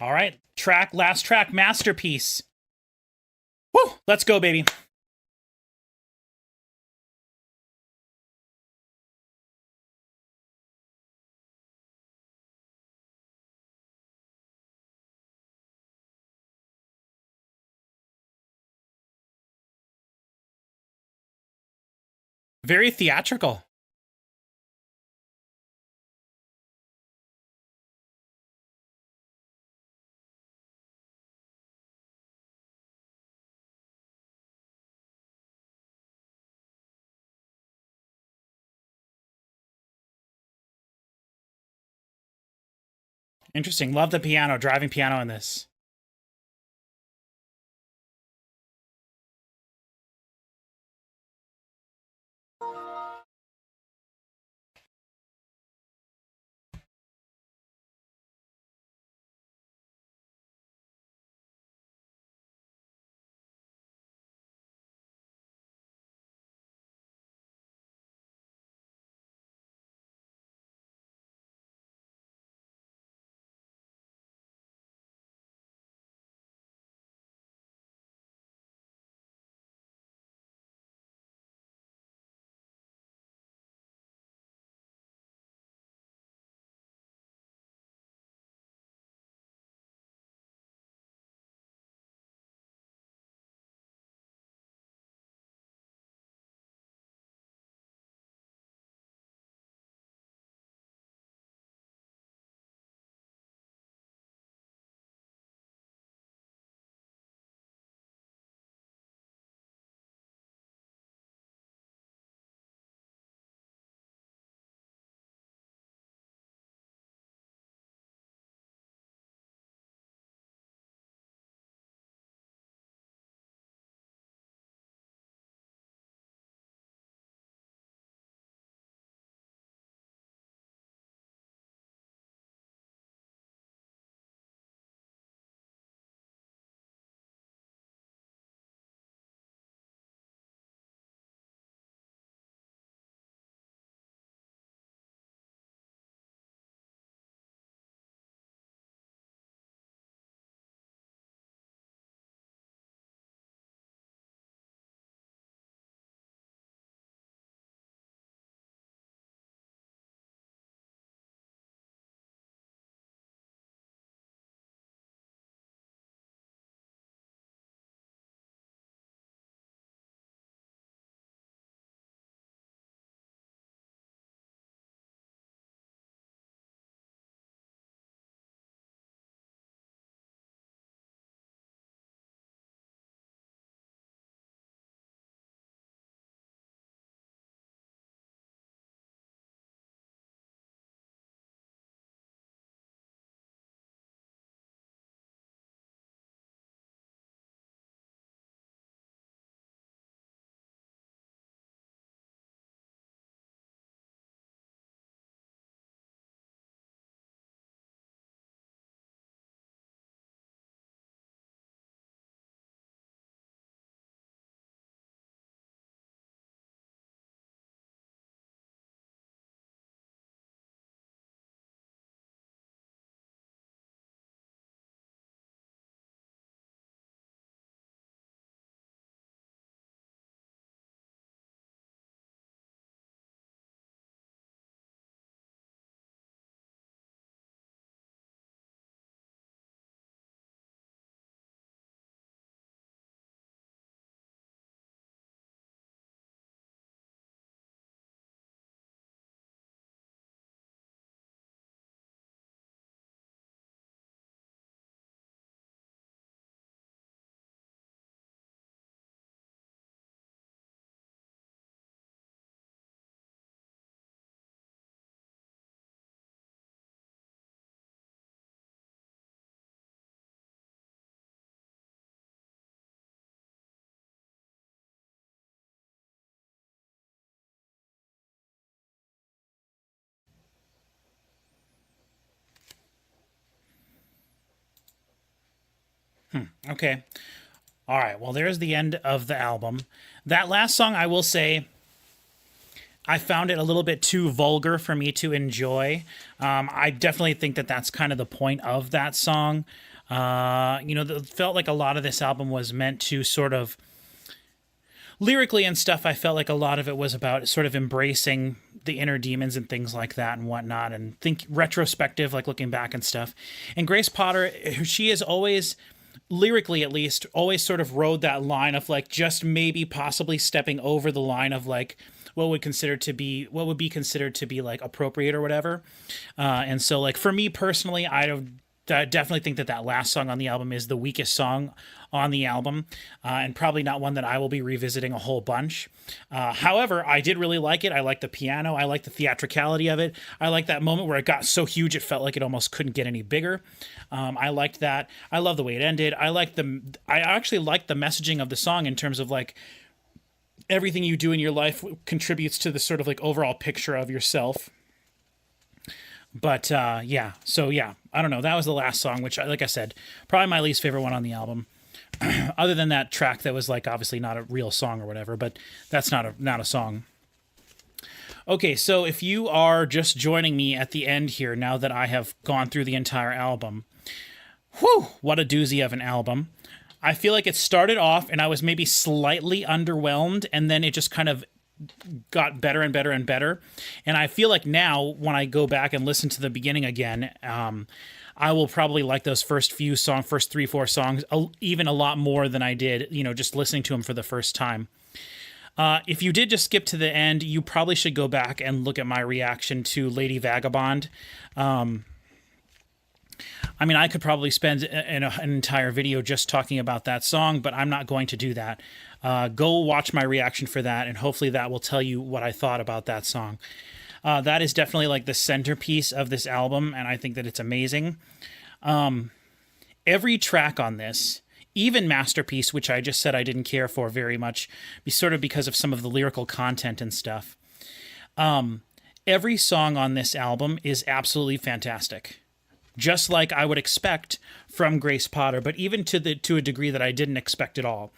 All right, last track, Masterpiece. Woo! Let's go, baby. Very theatrical. Interesting. Love the piano, driving piano in this. Okay. All right. Well, there's the end of the album. That last song, I will say, I found it a little bit too vulgar for me to enjoy. I definitely think that that's kind of the point of that song. It felt like a lot of this album was meant to sort of lyrically and stuff. I felt like a lot of it was about sort of embracing the inner demons and things like that and whatnot, and think retrospective, like looking back and stuff. And Grace Potter, she is always, lyrically at least, always sort of rode that line of like just maybe possibly stepping over the line of like what would be considered to be like appropriate or whatever. And so like for me personally, I definitely think that that last song on the album is the weakest song on the album, and probably not one that I will be revisiting a whole bunch. However, I did really like it. I like the piano. I like the theatricality of it. I like that moment where it got so huge it felt like it almost couldn't get any bigger. I liked that. I love the way it ended. I actually liked the messaging of the song in terms of like everything you do in your life contributes to the sort of like overall picture of yourself. But yeah, so yeah, I don't know. That was the last song, which, like I said, probably my least favorite one on the album. Other than that track that was like obviously not a real song or whatever, but that's not a song. Okay, so if you are just joining me at the end here, now that I have gone through the entire album, whew, what a doozy of an album. I feel like it started off and I was maybe slightly underwhelmed, and then it just kind of got better and better and better. And I feel like now when I go back and listen to the beginning again, I will probably like those first 3-4 songs, even a lot more than I did, just listening to them for the first time. If you did just skip to the end, you probably should go back and look at my reaction to Lady Vagabond. I mean, I could probably spend an entire video just talking about that song, but I'm not going to do that. Go watch my reaction for that, and hopefully that will tell you what I thought about that song. That is definitely like the centerpiece of this album, and I think that it's amazing. Every track on this, even Masterpiece, which I just said I didn't care for very much, sort of because of some of the lyrical content and stuff. Every song on this album is absolutely fantastic. Just like I would expect from Grace Potter, but even to a degree that I didn't expect at all.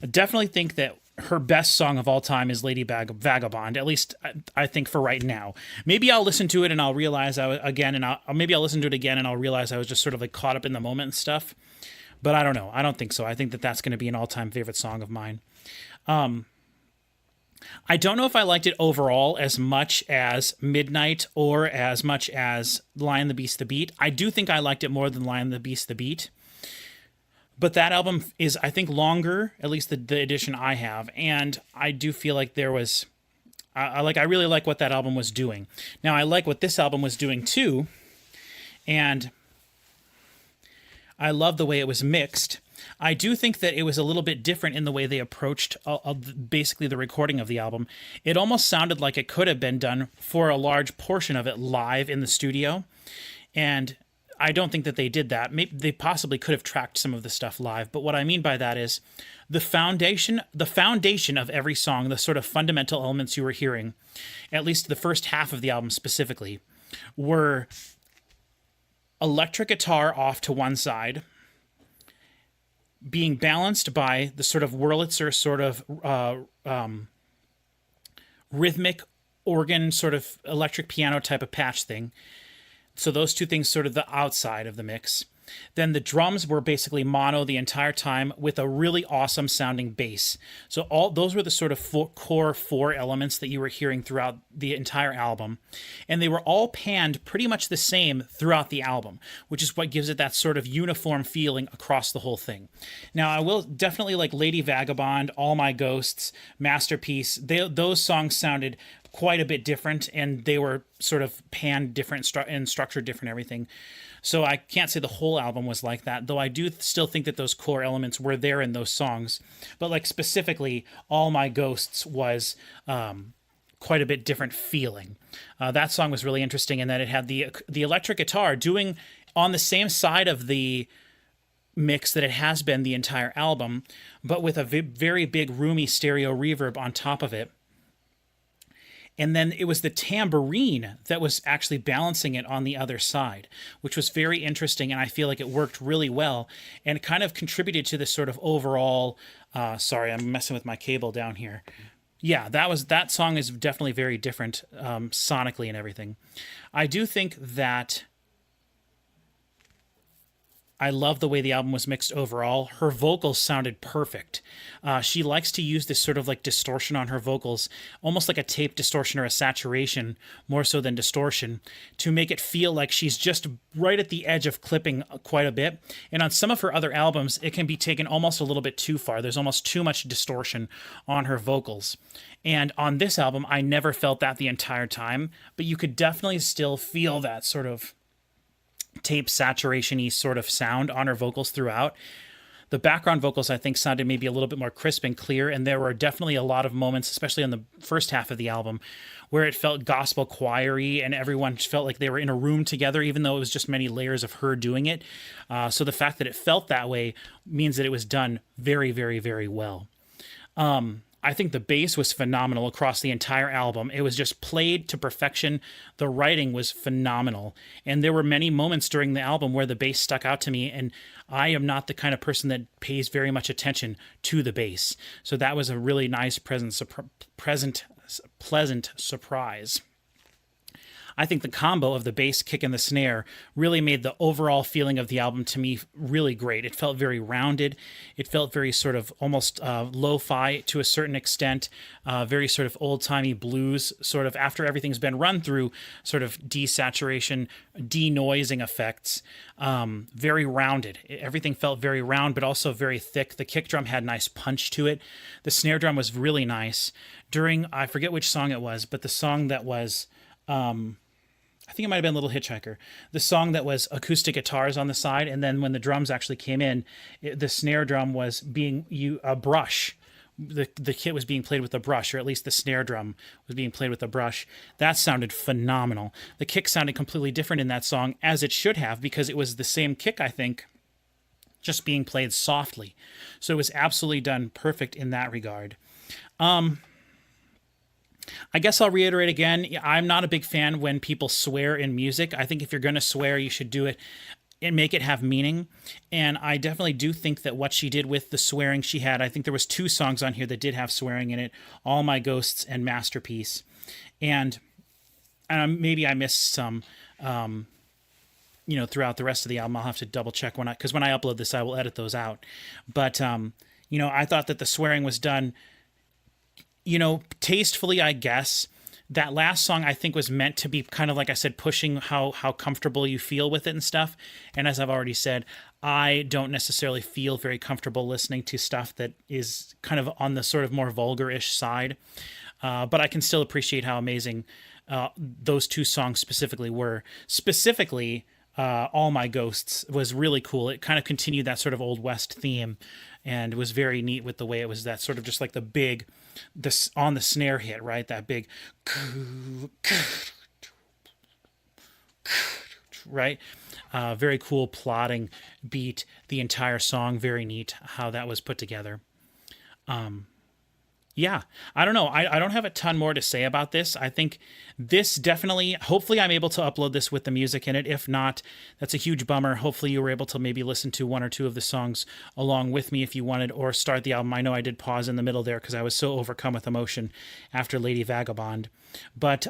I definitely think that her best song of all time is Lady Vagabond, at least I think for right now. Maybe I'll listen to it and I'll realize maybe I'll listen to it again and I'll realize I was just sort of like caught up in the moment and stuff. But I don't know. I don't think so. I think that that's going to be an all-time favorite song of mine. I don't know if I liked it overall as much as Midnight or as much as Lion, the Beast, the Beat. I do think I liked it more than Lion, the Beast, the Beat. But that album is, I think, longer, at least the edition I have. And I do feel like there was... I really like what that album was doing. Now, I like what this album was doing too. And I love the way it was mixed. I do think that it was a little bit different in the way they approached basically the recording of the album. It almost sounded like it could have been done for a large portion of it live in the studio. And I don't think that they did that. Maybe they possibly could have tracked some of the stuff live. But what I mean by that is the foundation of every song, the sort of fundamental elements you were hearing, at least the first half of the album specifically, were electric guitar off to one side, being balanced by the sort of Wurlitzer sort of rhythmic organ, sort of electric piano type of patch thing. So those two things sort of the outside of the mix. Then the drums were basically mono the entire time with a really awesome sounding bass. So all those were the sort of core four elements that you were hearing throughout the entire album. And they were all panned pretty much the same throughout the album, which is what gives it that sort of uniform feeling across the whole thing. Now, I will definitely like Lady Vagabond, All My Ghosts, Masterpiece. Those songs sounded quite a bit different, and they were sort of panned different and structured different everything. So I can't say the whole album was like that, though I do still think that those core elements were there in those songs. But like specifically, All My Ghosts was quite a bit different feeling. That song was really interesting in that it had the electric guitar doing on the same side of the mix that it has been the entire album, but with a very big roomy stereo reverb on top of it. And then it was the tambourine that was actually balancing it on the other side, which was very interesting. And I feel like it worked really well and kind of contributed to this sort of overall. Sorry, I'm messing with my cable down here. Yeah, that song is definitely very different sonically and everything. I do think that I love the way the album was mixed overall. Her vocals sounded perfect. She likes to use this sort of like distortion on her vocals, almost like a tape distortion or a saturation, more so than distortion, to make it feel like she's just right at the edge of clipping quite a bit. And on some of her other albums, it can be taken almost a little bit too far. There's almost too much distortion on her vocals. And on this album, I never felt that the entire time, but you could definitely still feel that sort of tape saturation-y sort of sound on her vocals throughout. The background vocals, I think, sounded maybe a little bit more crisp and clear, and there were definitely a lot of moments, especially on the first half of the album, where it felt gospel choir-y and everyone felt like they were in a room together, even though it was just many layers of her doing it. So the fact that it felt that way means that it was done very, very, very well. I think the bass was phenomenal across the entire album. It was just played to perfection. The writing was phenomenal. And there were many moments during the album where the bass stuck out to me, and I am not the kind of person that pays very much attention to the bass. So that was a really nice pleasant surprise. I think the combo of the bass kick and the snare really made the overall feeling of the album to me really great. It felt very rounded. It felt very sort of almost lo-fi to a certain extent, very sort of old-timey blues, sort of after everything's been run through sort of desaturation, denoising effects, very rounded. Everything felt very round, but also very thick. The kick drum had nice punch to it. The snare drum was really nice. I forget which song it was, but the song that was... I think it might have been Little Hitchhiker, the song that was acoustic guitars on the side, and then when the drums actually came in, the snare drum was being a brush. The kit was being played with a brush, or at least the snare drum was being played with a brush. That sounded phenomenal. The kick sounded completely different in that song, as it should have, because it was the same kick, I think, just being played softly. So it was absolutely done perfect in that regard. I guess I'll reiterate again, I'm not a big fan when people swear in music. I think if you're going to swear, you should do it and make it have meaning. And I definitely do think that what she did with the swearing she had, I think there was 2 songs on here that did have swearing in it, All My Ghosts and Masterpiece. And maybe I missed some, throughout the rest of the album. I'll have to double check because when I upload this, I will edit those out. But, I thought that the swearing was done tastefully, I guess. That last song, I think, was meant to be kind of, like I said, pushing how comfortable you feel with it and stuff. And as I've already said, I don't necessarily feel very comfortable listening to stuff that is kind of on the sort of more vulgar-ish side. But I can still appreciate how amazing those 2 songs specifically were. Specifically, All My Ghosts was really cool. It kind of continued that sort of Old West theme, and it was very neat with the way it was that sort of just like the big... on the snare hit, right? That big, right? Very cool plodding beat. The entire song, very neat how that was put together. Yeah, I don't know. I don't have a ton more to say about this. I think this definitely, hopefully I'm able to upload this with the music in it. If not, that's a huge bummer. Hopefully you were able to maybe listen to 1 or 2 of the songs along with me if you wanted, or start the album. I know I did pause in the middle there because I was so overcome with emotion after Lady Vagabond. But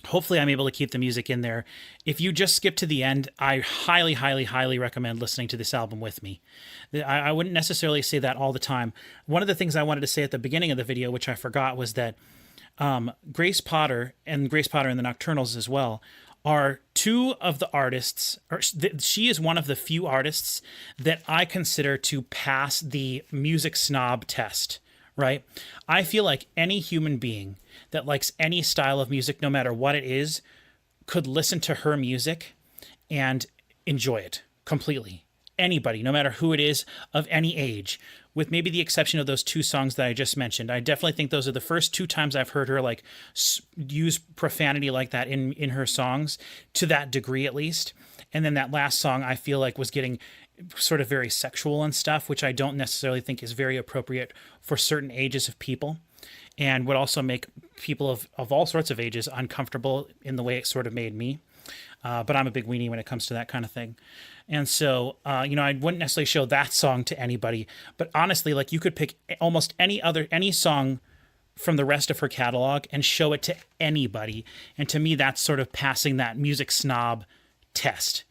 hopefully I'm able to keep the music in there. If you just skip to the end, I highly, highly, highly recommend listening to this album with me. I wouldn't necessarily say that all the time. One of the things I wanted to say at the beginning of the video, which I forgot, was that Grace Potter and the Nocturnals as well are 2 of the artists, she is one of the few artists that I consider to pass the music snob test, right? I feel like any human being that likes any style of music, no matter what it is, could listen to her music and enjoy it completely. Anybody, no matter who it is, of any age, with maybe the exception of those 2 songs that I just mentioned. I definitely think those are the first 2 times I've heard her use profanity like that in her songs, to that degree at least. And then that last song I feel like was getting sort of very sexual and stuff, which I don't necessarily think is very appropriate for certain ages of people. and would also make people of all sorts of ages uncomfortable in the way it sort of made me. But I'm a big weenie when it comes to that kind of thing. And so, I wouldn't necessarily show that song to anybody, but honestly, like, you could pick almost any song from the rest of her catalog and show it to anybody. And to me, that's sort of passing that music snob test.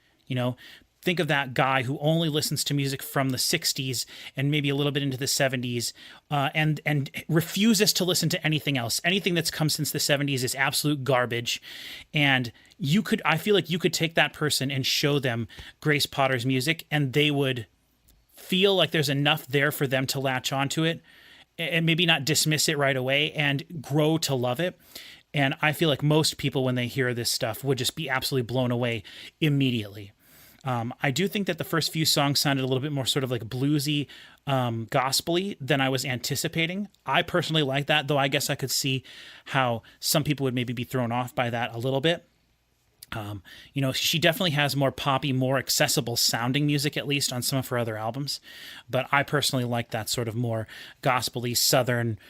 Think of that guy who only listens to music from the 60s and maybe a little bit into the 70s, and refuses to listen to anything else. Anything that's come since the 70s is absolute garbage. And I feel like you could take that person and show them Grace Potter's music, and they would feel like there's enough there for them to latch onto it and maybe not dismiss it right away and grow to love it. And I feel like most people, when they hear this stuff, would just be absolutely blown away immediately. I do think that the first few songs sounded a little bit more sort of like bluesy, gospel-y than I was anticipating. I personally like that, though I guess I could see how some people would maybe be thrown off by that a little bit. She definitely has more poppy, more accessible sounding music, at least on some of her other albums. But I personally like that sort of more gospel-y, southern,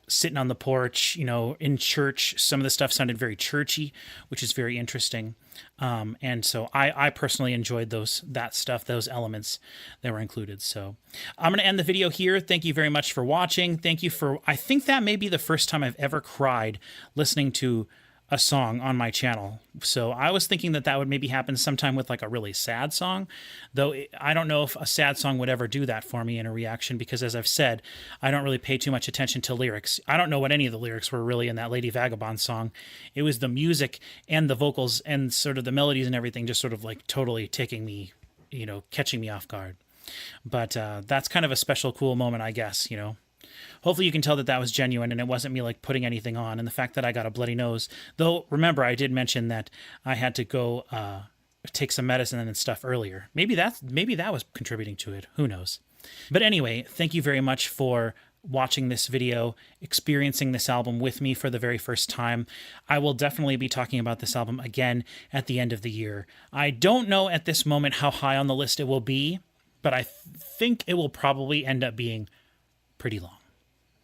sitting on the porch, in church. Some of the stuff sounded very churchy, which is very interesting. And so I personally enjoyed that stuff, those elements that were included. So I'm going to end the video here. Thank you very much for watching. I think that may be the first time I've ever cried listening to a song on my channel. So I was thinking that would maybe happen sometime with like a really sad song, though I don't know if a sad song would ever do that for me in a reaction, because as I've said, I don't really pay too much attention to lyrics. I don't know what any of the lyrics were really in that Lady Vagabond song. It was the music and the vocals and sort of the melodies and everything just sort of like totally taking me, catching me off guard. But that's kind of a special, cool moment, I guess, Hopefully you can tell that was genuine and it wasn't me like putting anything on, and the fact that I got a bloody nose. Though, remember, I did mention that I had to go take some medicine and stuff earlier. Maybe that was contributing to it. Who knows? But anyway, thank you very much for watching this video, experiencing this album with me for the very first time. I will definitely be talking about this album again at the end of the year. I don't know at this moment how high on the list it will be, but I think it will probably end up being pretty long.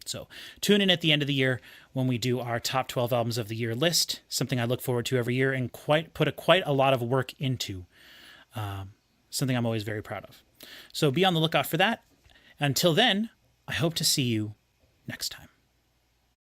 So tune in at the end of the year when we do our top 12 albums of the year list, something I look forward to every year and put quite a lot of work into, something I'm always very proud of. So be on the lookout for that. Until then, I hope to see you next time.